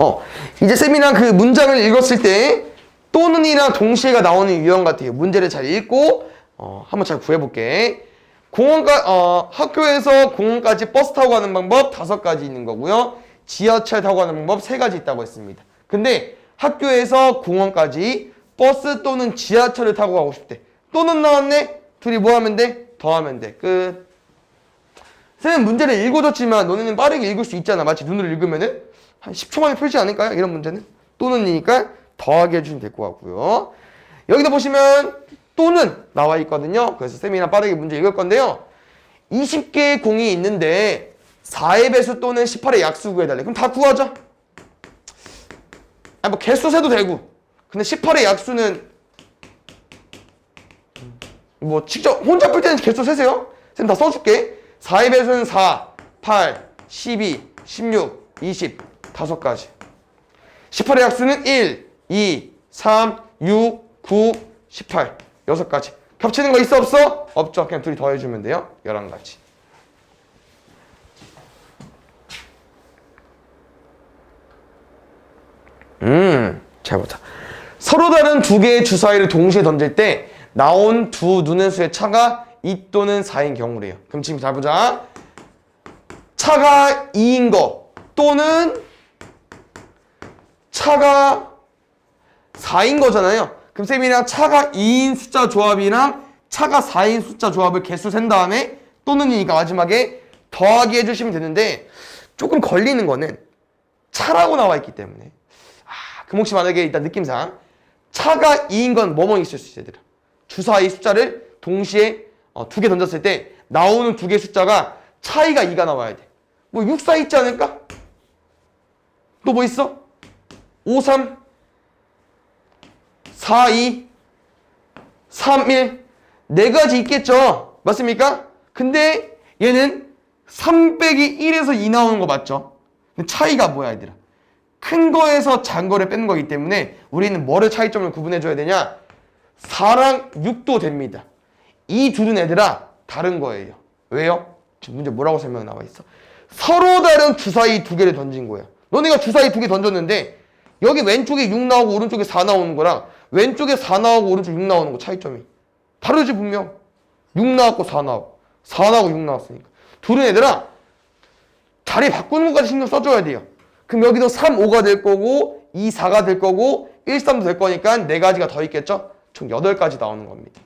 이제 쌤이랑 그 문장을 읽었을 때 또는이랑 동시에가 나오는 유형 같아요. 문제를 잘 읽고 한번 잘 구해볼게. 학교에서 공원까지 버스 타고 가는 방법 5가지 있는 거고요. 지하철 타고 가는 방법 3가지 있다고 했습니다. 근데 학교에서 공원까지 버스 또는 지하철을 타고 가고 싶대. 또는 나왔네? 둘이 뭐 하면 돼? 더하면 돼. 끝. 쌤은 문제를 읽어줬지만 너네는 빠르게 읽을 수 있잖아. 마치 눈으로 읽으면은 한 10초 만에 풀지 않을까요? 이런 문제는. 또는이니까 더하게 해주시면 될 것 같고요. 여기다 보시면 또는 나와 있거든요. 그래서 쌤이랑 빠르게 문제 읽을 건데요. 20개의 공이 있는데 4의 배수 또는 18의 약수 구해달래. 그럼 다 구하자. 뭐 개수 세도 되고. 근데 18의 약수는 뭐 직접 혼자 풀 때는 개수 세세요. 쌤 다 써줄게. 4의 배수는 4, 8, 12, 16, 20 5가지. 18의 약수는 1, 2, 3, 6, 9, 18. 6가지. 겹치는 거 있어 없어? 없죠. 그냥 둘이 더해주면 돼요. 11가지. 잘 보자. 서로 다른 두 개의 주사위를 동시에 던질 때 나온 두 눈의 수의 차가 2 또는 4인 경우래요. 그럼 지금 잘 보자. 차가 2인 거 또는 차가 4인 거잖아요. 그럼 쌤이랑 차가 2인 숫자 조합이랑 차가 4인 숫자 조합을 개수 센 다음에 또는이니까 마지막에 더하기 해주시면 되는데 조금 걸리는 거는 차라고 나와 있기 때문에 그럼 혹시 만약에 일단 느낌상 차가 2인 건 뭐뭐 있을 수 있어요, 얘들아. 주사위 숫자를 동시에 두 개 던졌을 때 나오는 두 개의 숫자가 차이가 2가 나와야 돼. 뭐 6, 4 있지 않을까? 또 뭐 있어? 5, 3 4, 2 3, 1 네 가지 있겠죠? 맞습니까? 근데 얘는 3 빼기 1에서 2 나오는 거 맞죠? 근데 차이가 뭐야, 얘들아? 큰 거에서 작은 거를 빼는 거기 때문에 우리는 뭐를 차이점을 구분해 줘야 되냐? 4랑 6도 됩니다. 이 둘은 얘들아 다른 거예요. 왜요? 지금 문제 뭐라고 설명 나와 있어? 서로 다른 주사위 두 개를 던진 거야. 너네가 주사위 두 개 던졌는데 여기 왼쪽에 6 나오고 오른쪽에 4 나오는 거랑 왼쪽에 4 나오고 오른쪽에 6 나오는 거 차이점이 다르지 분명. 6 나왔고 4 나오고 4 나오고 6 나왔으니까 둘은 얘들아 자리 바꾸는 것까지 신경 써줘야 돼요. 그럼 여기도 3, 5가 될 거고 2, 4가 될 거고 1, 3도 될 거니까 4가지가 더 있겠죠? 총 8가지 나오는 겁니다.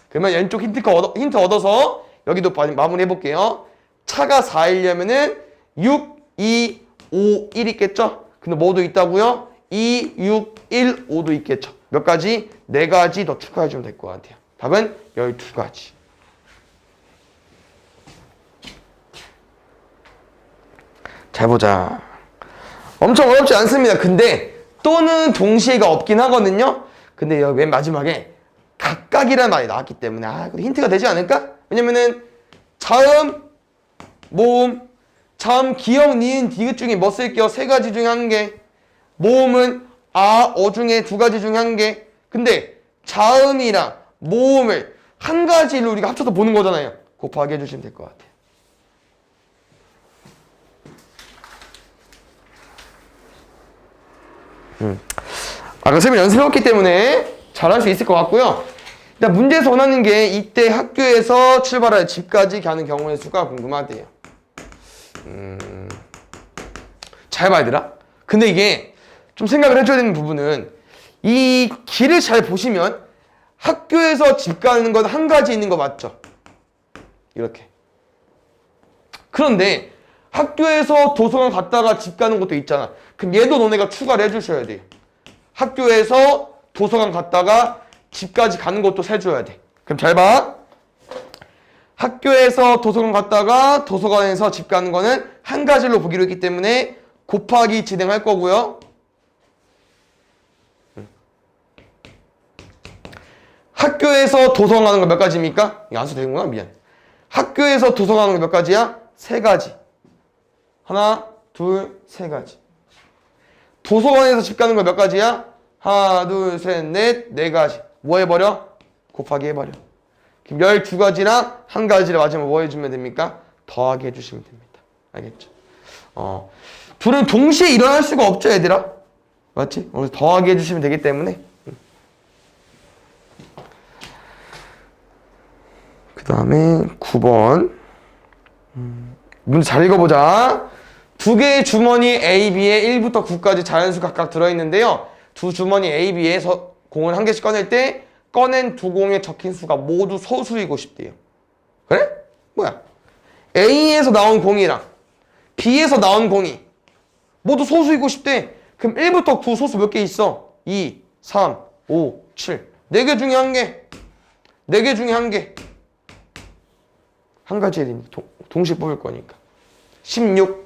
그러면 왼쪽 힌트 얻어서 여기도 마무리 해볼게요. 차가 4이려면은 6, 2, 5, 1 있겠죠? 근데 뭐도 있다고요? 2, 6, 1, 5도 있겠죠? 몇 가지? 4가지 더 추가해주면 될 것 같아요. 답은 12가지. 잘 보자. 엄청 어렵지 않습니다. 근데 또는 동시에가 없긴 하거든요. 근데 여기 맨 마지막에 각각이라는 말이 나왔기 때문에 힌트가 되지 않을까? 왜냐면은 자음, 모음, 자음, 기역, 니은, 디귿 중에 뭐 쓸게요? 3가지 중에 1개. 모음은 아, 어 중에 2가지 중에 1개. 근데 자음이랑 모음을 한 가지로 우리가 합쳐서 보는 거잖아요. 곱하기 해주시면 될 것 같아요. 아까 쌤이 연습해왔기 때문에 잘할 수 있을 것 같고요. 일단 문제에서 원하는 게 이때 학교에서 출발할 집까지 가는 경우의 수가 궁금하대요. 잘 봐야 되나? 근데 이게 좀 생각을 해줘야 되는 부분은 이 길을 잘 보시면 학교에서 집 가는 건 한 가지 있는 거 맞죠? 이렇게. 그런데 학교에서 도서관 갔다가 집 가는 것도 있잖아. 그럼 얘도 너네가 추가를 해주셔야 돼요. 학교에서 도서관 갔다가 집까지 가는 것도 세줘야 돼. 그럼 잘 봐. 학교에서 도서관 갔다가 도서관에서 집 가는 거는 한 가지로 보기로 했기 때문에 곱하기 진행할 거고요. 학교에서 도서관 가는 거 몇 가지입니까? 이거 안 써도 되는구나. 미안. 학교에서 도서관 가는 거 몇 가지야? 3가지. 하나, 둘, 3가지. 도서관에서 집 가는 거 몇 가지야? 하나, 둘, 셋, 넷, 4가지. 뭐 해버려? 곱하기 해버려. 그럼 12가지랑 한 가지를 마지막에 뭐 해주면 됩니까? 더하기 해주시면 됩니다. 알겠죠? 둘은 동시에 일어날 수가 없죠, 얘들아? 맞지? 더하기 해주시면 되기 때문에. 그 다음에 9번. 문제 잘 읽어보자. 두 개의 주머니 A, B에 1부터 9까지 자연수 각각 들어있는데요. 두 주머니 A, B에서 공을 한 개씩 꺼낼 때 꺼낸 두 공에 적힌 수가 모두 소수이고 싶대요. 그래? 뭐야? A에서 나온 공이랑 B에서 나온 공이 모두 소수이고 싶대. 그럼 1부터 9 소수 몇 개 있어? 2, 3, 5, 7. 4개 중에 1개. 4개 중에 1개. 한 가지 동시에 뽑을 거니까. 16.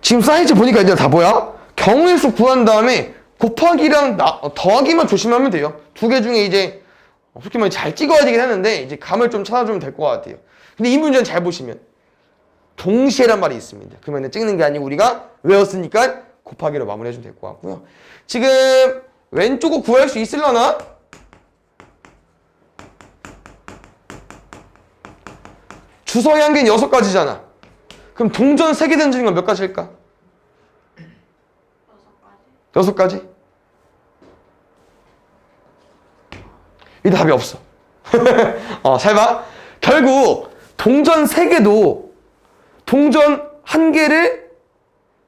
지금 사이즈 보니까 이제 다 보여? 경우의 수 구한 다음에 곱하기랑 더하기만 조심하면 돼요. 2개 중에 이제 솔직히 말해 잘 찍어야 되긴 하는데 이제 감을 좀 찾아주면 될 것 같아요. 근데 이 문제는 잘 보시면 동시에란 말이 있습니다. 그러면 찍는 게 아니고 우리가 외웠으니까 곱하기로 마무리해주면 될 것 같고요. 지금 왼쪽을 구할 수 있으려나? 주성의 한계는 6가지잖아. 그럼 동전 3개 던지는 건 몇 가지일까? 6가지? 이 답이 없어. 잘 봐. 결국 동전 3개도 동전 1개를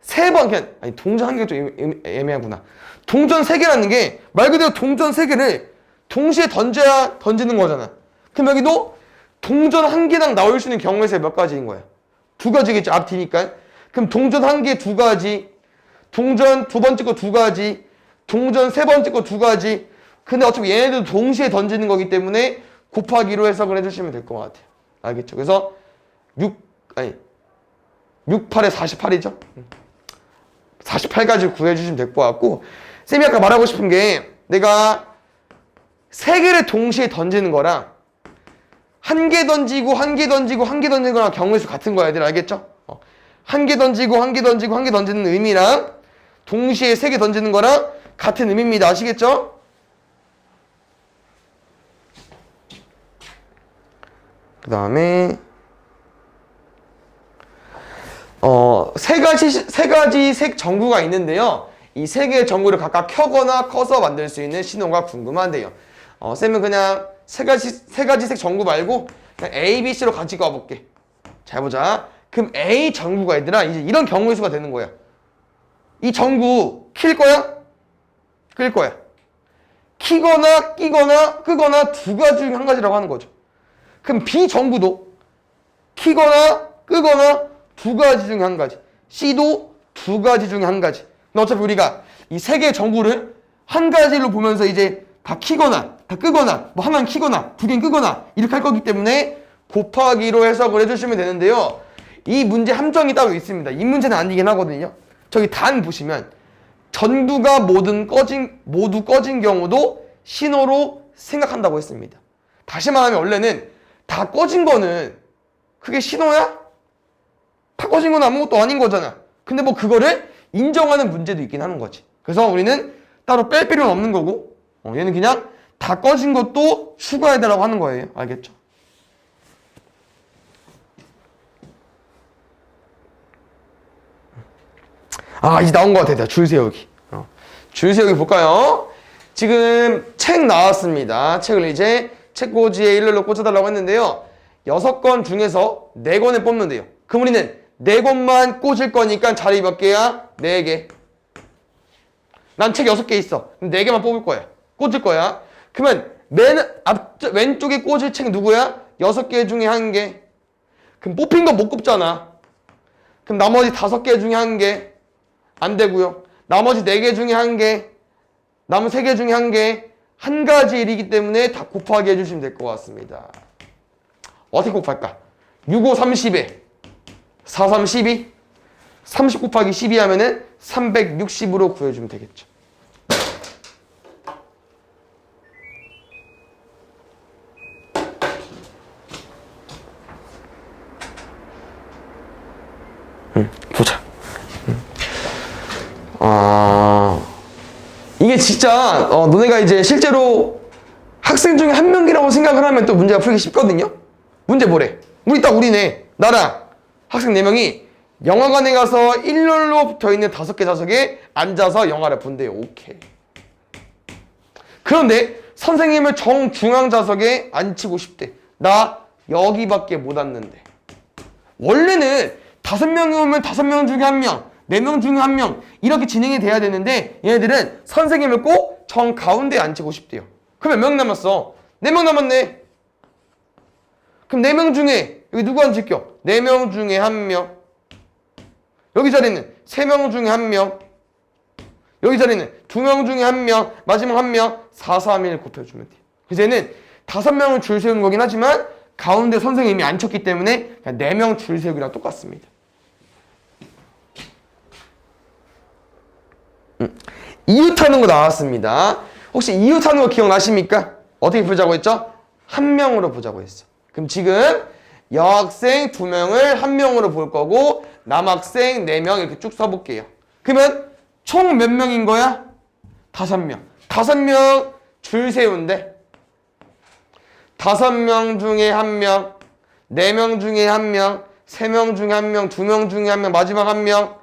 3번 그냥 아니 동전 1개가 좀 애매하구나. 동전 3개라는 게 말 그대로 동전 3개를 동시에 던져야 던지는 거잖아. 그럼 여기도 동전 1개당 나올 수 있는 경우의 수가 몇 가지인 거야? 2가지겠죠. 앞뒤니까. 그럼 동전 1개 2가지, 동전 2번째 거 2가지, 동전 3번째 거 2가지. 근데 어차피 얘네들도 동시에 던지는 거기 때문에 곱하기로 해석을 해주시면 될 것 같아요. 알겠죠? 그래서 68에 48이죠? 48가지 구해주시면 될 것 같고, 쌤이 아까 말하고 싶은 게 내가 3개를 동시에 던지는 거랑 1개 던지고 1개 던지고 1개 던지는 거랑 경우의 수 같은 거야, 얘들 알겠죠? 1개 던지고 1개 던지고 1개 던지는 의미랑 동시에 3개 던지는 거랑 같은 의미입니다. 아시겠죠? 그 다음에 세 가지 색 전구가 있는데요. 이 3개의 전구를 각각 켜거나 커서 만들 수 있는 신호가 궁금한데요. 쌤은 그냥 세 가지 색 전구 말고 그냥 A, B, C로 같이 가볼게. 잘 보자. 그럼 A 전구가 얘들아 이제 이런 경우의 수가 되는 거야. 이 전구 킬 거야? 끌 거야. 키거나 끼거나 끄거나 2가지 중에 1가지라고 하는 거죠. 그럼 B 전구도 키거나 끄거나 2가지 중에 1가지. C도 2가지 중에 1가지. 근데 어차피 우리가 이 3개의 전구를 1가지로 보면서 이제 다 키거나 다 끄거나 뭐 하나는 키거나 2개는 끄거나 이렇게 할 거기 때문에 곱하기로 해석을 해주시면 되는데요. 이 문제 함정이 따로 있습니다. 이 문제는 아니긴 하거든요. 저기 단 보시면 전구가 모두 꺼진 경우도 신호로 생각한다고 했습니다. 다시 말하면 원래는 다 꺼진 거는 그게 신호야? 다 꺼진 건 아무것도 아닌 거잖아. 근데 뭐 그거를 인정하는 문제도 있긴 하는 거지. 그래서 우리는 따로 뺄 필요는 없는 거고 얘는 그냥 다 꺼진 것도 추가해달라고 하는 거예요. 알겠죠? 이제 나온 것 같아. 줄 세우기. 줄 세우기 볼까요? 지금 책 나왔습니다. 책을 이제 책꽂이에 일렬로 꽂아달라고 했는데요. 6권 중에서 4권을 뽑는 데요. 그럼 우리는 4권만 꽂을 거니까 자리 몇 개야? 4개. 난 책 6개 있어. 그럼 4개만 뽑을 거야. 꽂을 거야. 그러면 왼쪽에 꽂을 책 누구야? 6개 중에 1개. 그럼 뽑힌 거 못 꼽잖아. 그럼 나머지 5개 중에 1개. 안 되고요. 나머지 4개 중에 1개. 남은 3개 중에 1개. 1가지 일이기 때문에 다 곱하기 해주시면 될 것 같습니다. 어떻게 곱할까? 6, 5, 30에 4, 3, 12. 30 곱하기 12 하면은 360으로 구해주면 되겠죠. 보자. 이게 진짜 너네가 이제 실제로 학생 중에 한 명이라고 생각을 하면 또 문제가 풀기 쉽거든요. 문제 뭐래? 우리네 나랑 학생 4명이 영화관에 가서 일렬로 붙어있는 5개 좌석에 앉아서 영화를 본대요. 오케이. 그런데 선생님을 정중앙 좌석에 앉히고 싶대. 나 여기밖에 못 앉는데. 원래는 5명이 오면 5명 중에 1명, 4명 중에 1명 이렇게 진행이 돼야 되는데 얘네들은 선생님을 꼭 정가운데에 앉히고 싶대요. 그럼 몇 명 남았어? 4명 남았네. 그럼 4명 중에 여기 누구 앉힐게요? 4명 중에 1명. 여기 자리는 3명 중에 1명. 여기 자리는 2명 중에 1명. 마지막 1명 4, 3, 1 곱해주면 돼요. 그래서 얘는 5명을 줄 세우는 거긴 하지만 가운데 선생님이 앉혔기 때문에 그냥 4명 줄 세우기랑 똑같습니다. 이웃하는 거 나왔습니다. 혹시 이웃하는 거 기억나십니까? 어떻게 보자고 했죠? 1명으로 보자고 했어. 그럼 지금 여학생 2명을 1명으로 볼 거고 남학생 4명 이렇게 쭉 써볼게요. 그러면 총 몇 명인 거야? 5명. 5명 줄 세운대. 5명 중에 1명, 4명 중에 1명, 3명 중에 1명, 2명 중에 1명, 마지막 1명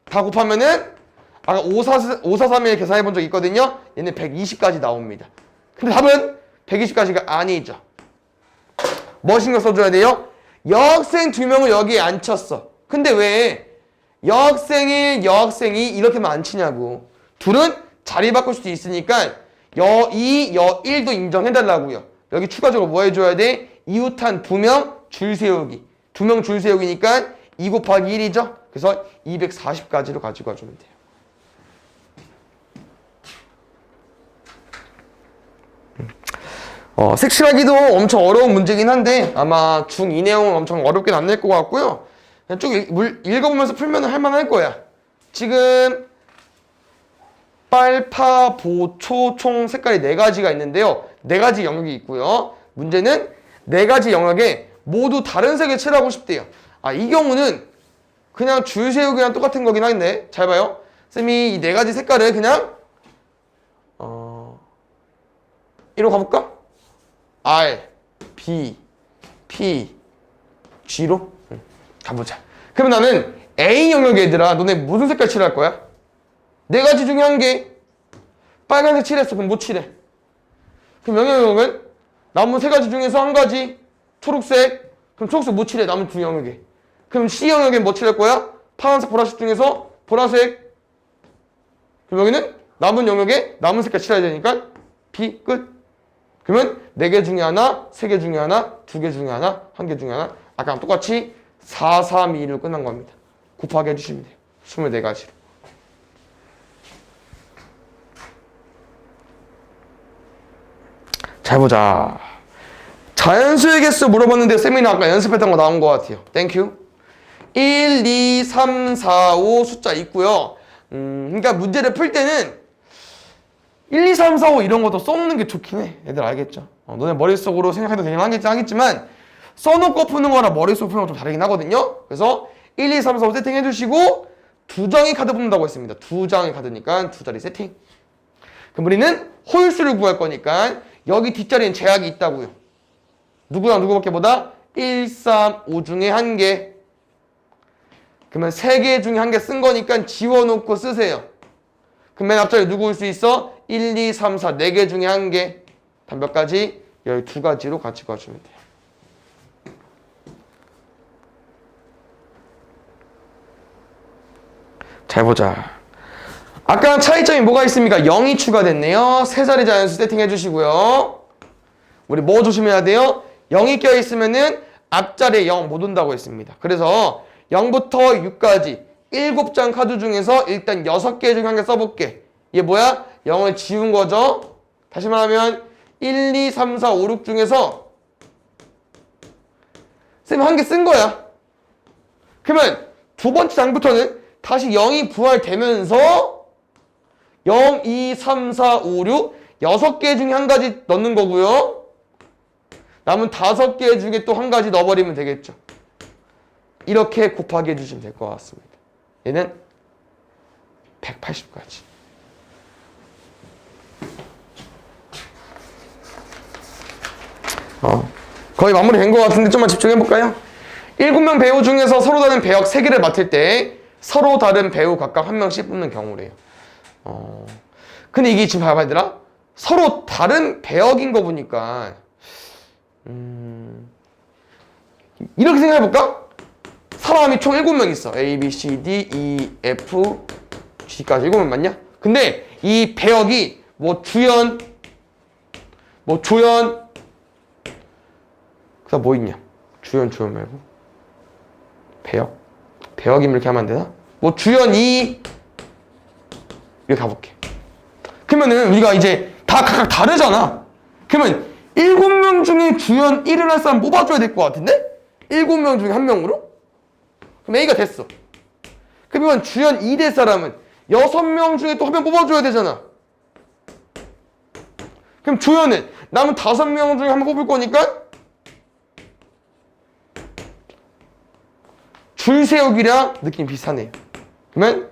다 곱하면은 아까 543일 계산해 본 적 있거든요. 얘는 120까지 나옵니다. 근데 답은 120까지가 아니죠. 뭐 신경 써줘야 돼요? 여학생 2명을 여기에 안 쳤어. 근데 왜 여학생 1, 여학생 2 이렇게만 안 치냐고. 둘은 자리 바꿀 수도 있으니까 여2, 여1도 인정해달라고요. 여기 추가적으로 뭐 해줘야 돼? 이웃한 2명 줄 세우기. 2명 줄 세우기니까 2 곱하기 1이죠. 그래서 240까지로 가지고 와주면 돼요. 색칠하기도 엄청 어려운 문제긴 한데 아마 중2 내용은 엄청 어렵긴 안 낼 것 같고요. 그냥 쭉 읽어보면서 풀면 할만할 거야. 지금 빨파, 보, 초, 총 색깔이 4가지가 있는데요. 4가지 영역이 있고요. 문제는 4가지 영역에 모두 다른 색을 칠하고 싶대요. 이 경우는 그냥 줄 세우기랑 똑같은 거긴 한데 잘 봐요. 쌤이 이 4가지 색깔을 그냥 이리로 가볼까? R, B, P, G로 가보자. 그러면 나는 A 영역 얘들아 너네 무슨 색깔 칠할 거야? 4가지 중에 1개 빨간색 칠했어. 그럼 뭐 칠해? 그럼 영역은 남은 3가지 중에서 1가지 초록색. 그럼 초록색 뭐 칠해? 남은 2 영역에. 그럼 C 영역에 뭐 칠할 거야? 파란색, 보라색 중에서 보라색. 그럼 여기는 남은 영역에 남은 색깔 칠해야 되니까 B 끝. 그러면 4개 중에 하나, 3개 중에 하나, 2개 중에 하나, 1개 중에 하나. 아까랑 똑같이 4, 3, 2로 끝난 겁니다. 곱하기 해주시면 돼요. 24가지로. 잘 보자. 자연수의 개수 물어봤는데 쌤이 아까 연습했던 거 나온 것 같아요. 땡큐. 1, 2, 3, 4, 5 숫자 있고요. 그러니까 문제를 풀 때는 1, 2, 3, 4, 5 이런 것도 써놓는 게 좋긴 해. 애들 알겠죠? 너네 머릿속으로 생각해도 되긴 하겠지만 써놓고 푸는 거랑 머릿속으로 푸는 거 좀 다르긴 하거든요. 그래서 1, 2, 3, 4, 5 세팅해 주시고 2장의 카드 뽑는다고 했습니다. 2장의 카드니까 2자리 세팅. 그럼 우리는 홀수를 구할 거니까 여기 뒷자리엔 제약이 있다고요. 누구랑 누구밖에 보다? 1, 3, 5 중에 1개. 그러면 3개 중에 1개 쓴 거니까 지워놓고 쓰세요. 그럼 맨 앞자리 누구 올 수 있어? 1, 2, 3, 4, 4개 중에 1개. 단 몇 가지? 12가지로 같이 가주면 돼요. 잘 보자. 아까랑 차이점이 뭐가 있습니까? 0이 추가됐네요. 3자리 자연수 세팅해 주시고요. 우리 뭐 조심해야 돼요? 0이 껴있으면은 앞자리에 0 못 온다고 했습니다. 그래서 0부터 6까지 7장 카드 중에서 일단 6개 중에 1개 써볼게. 이게 뭐야? 0을 지운 거죠. 다시 말하면 1, 2, 3, 4, 5, 6 중에서 쌤이 1개 쓴 거야. 그러면 두 번째 장부터는 다시 0이 부활되면서 0, 2, 3, 4, 5, 6 6개 중에 1가지 넣는 거고요. 남은 5개 중에 또 1가지 넣어버리면 되겠죠. 이렇게 곱하기 해주시면 될 것 같습니다. 얘는 180까지. 거의 마무리 된 것 같은데 좀만 집중해볼까요? 7명 배우 중에서 서로 다른 배역 3개를 맡을 때 서로 다른 배우 각각 1명씩 뽑는 경우래요. 근데 이게 지금 봐봐 얘들아. 서로 다른 배역인 거 보니까 이렇게 생각해볼까? 사람이 총 7명 있어. A, B, C, D, E, F, G까지 7명 맞냐? 근데 이 배역이 뭐 주연, 뭐 조연, 그다음 뭐 있냐? 주연 말고 배역? 배역이면 이렇게 하면 안 되나? 뭐 주연 2 이렇게 가볼게. 그러면은 우리가 이제 다 각각 다르잖아. 그러면 7명 중에 주연 1을 할 사람 뽑아줘야 될 것 같은데? 7명 중에 1명으로? 그럼 A가 됐어. 그러면 주연 2 될 사람은 6명 중에 또 1명 뽑아줘야 되잖아. 그럼 조연은 남은 5명 중에 1명 뽑을 거니까 줄 세우기랑 느낌 비슷하네요. 그러면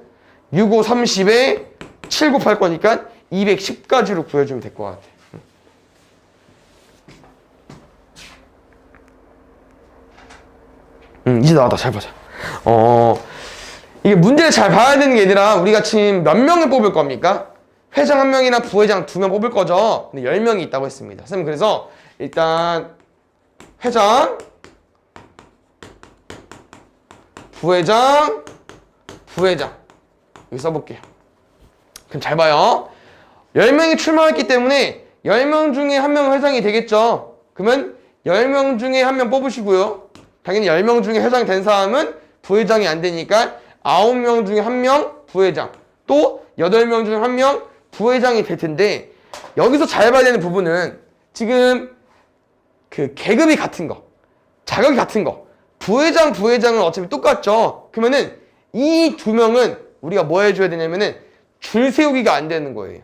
6, 5, 30에 7 곱할 거니까 210까지로 구해주면 될 것 같아. 이제 나왔다. 잘 보자. 이게 문제를 잘 봐야 되는 게 아니라 우리가 지금 몇 명을 뽑을 겁니까? 회장 1명이나 부회장 2명 뽑을 거죠. 근데 10명이 있다고 했습니다. 선생님 그래서 일단 회장, 부회장, 부회장 여기 써볼게요. 그럼 잘 봐요. 10명이 출마했기 때문에 10명 중에 1명은 회장이 되겠죠. 그러면 10명 중에 1명 뽑으시고요. 당연히 10명 중에 회장이 된 사람은 부회장이 안 되니까 9명 중에 1명 부회장, 또 8명 중에 1명 부회장이 될 텐데, 여기서 잘 봐야 되는 부분은 지금 그 계급이 같은 거, 자격이 같은 거, 부회장, 부회장은 어차피 똑같죠. 그러면은 이 2명은 우리가 뭐 해줘야 되냐면은 줄 세우기가 안 되는 거예요.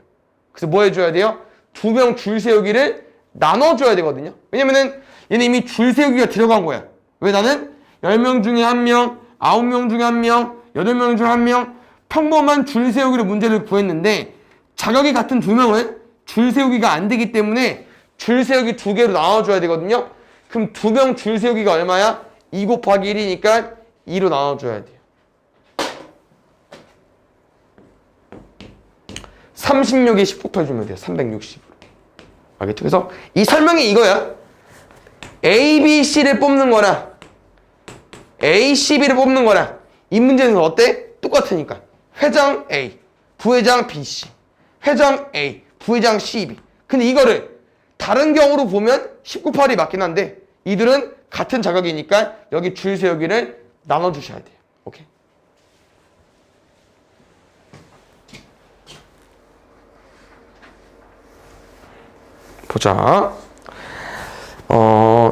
그래서 뭐 해줘야 돼요? 2명 줄 세우기를 나눠줘야 되거든요. 왜냐면은 얘는 이미 줄 세우기가 들어간 거야. 왜 나는 10명 중에 1명, 9명 중에 1명, 8명 중에 1명 평범한 줄 세우기로 문제를 구했는데, 자격이 같은 2명은 줄 세우기가 안 되기 때문에 줄 세우기 2개로 나눠줘야 되거든요. 그럼 2명 줄 세우기가 얼마야? 2 곱하기 1이니까 2로 나눠줘야 돼요. 36에 10 곱해주면 돼요. 360으로. 알겠죠? 그래서 이 설명이 이거야. A, B, C를 뽑는 거나 A, C, B를 뽑는 거나 이 문제는 어때? 똑같으니까. 회장 A, 부회장 B, C. 회장 A, 부회장 C, B. 근데 이거를 다른 경우로 보면 10 곱하기 맞긴 한데 이들은 같은 자격이니까 여기 줄 세우기를 나눠주셔야 돼요. 오케이? 보자.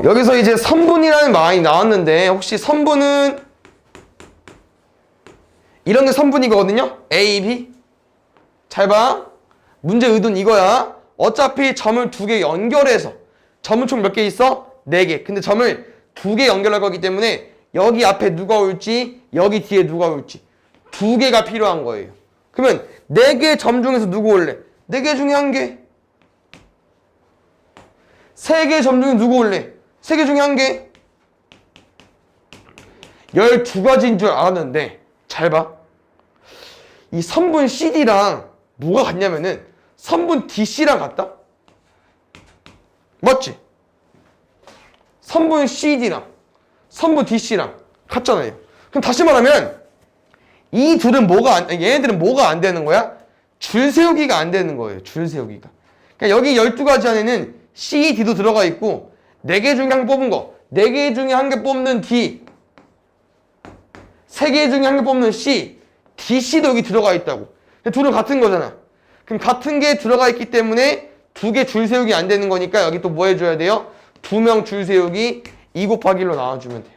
여기서 이제 선분이라는 말이 나왔는데, 혹시 선분은 이런 게 선분이거든요. A, B. 잘 봐. 문제 의도는 이거야. 어차피 점을 2개 연결해서, 점은 총 몇 개 있어? 4개. 근데 점을 2개 연결할 거기 때문에 여기 앞에 누가 올지, 여기 뒤에 누가 올지 2개가 필요한 거예요. 그러면 4개 점 중에서 누구 올래? 4개 중에 1개. 3개 점 중에 누구 올래? 3개 중에 1개. 12가지인 줄 알았는데 잘 봐. 이 선분 CD랑 뭐가 같냐면은 선분 DC랑 같다? 맞지? 선분 CD랑 선분 DC랑 같잖아요. 그럼 다시 말하면 이 둘은 얘네들은 뭐가 안 되는 거야? 줄 세우기가 안 되는 거예요. 줄 세우기가. 그러니까 여기 12가지 안에는 C, D도 들어가 있고 4개 중에 1개 뽑은 거, 4개 중에 1개 뽑는 D, 3개 중에 1개 뽑는 C, DC도 여기 들어가 있다고. 둘은 같은 거잖아. 그럼 같은 게 들어가 있기 때문에 2개 줄 세우기 안 되는 거니까 여기 또 뭐 해줘야 돼요? 2명 줄 세우기 2 곱하기 1로 나눠주면 돼요.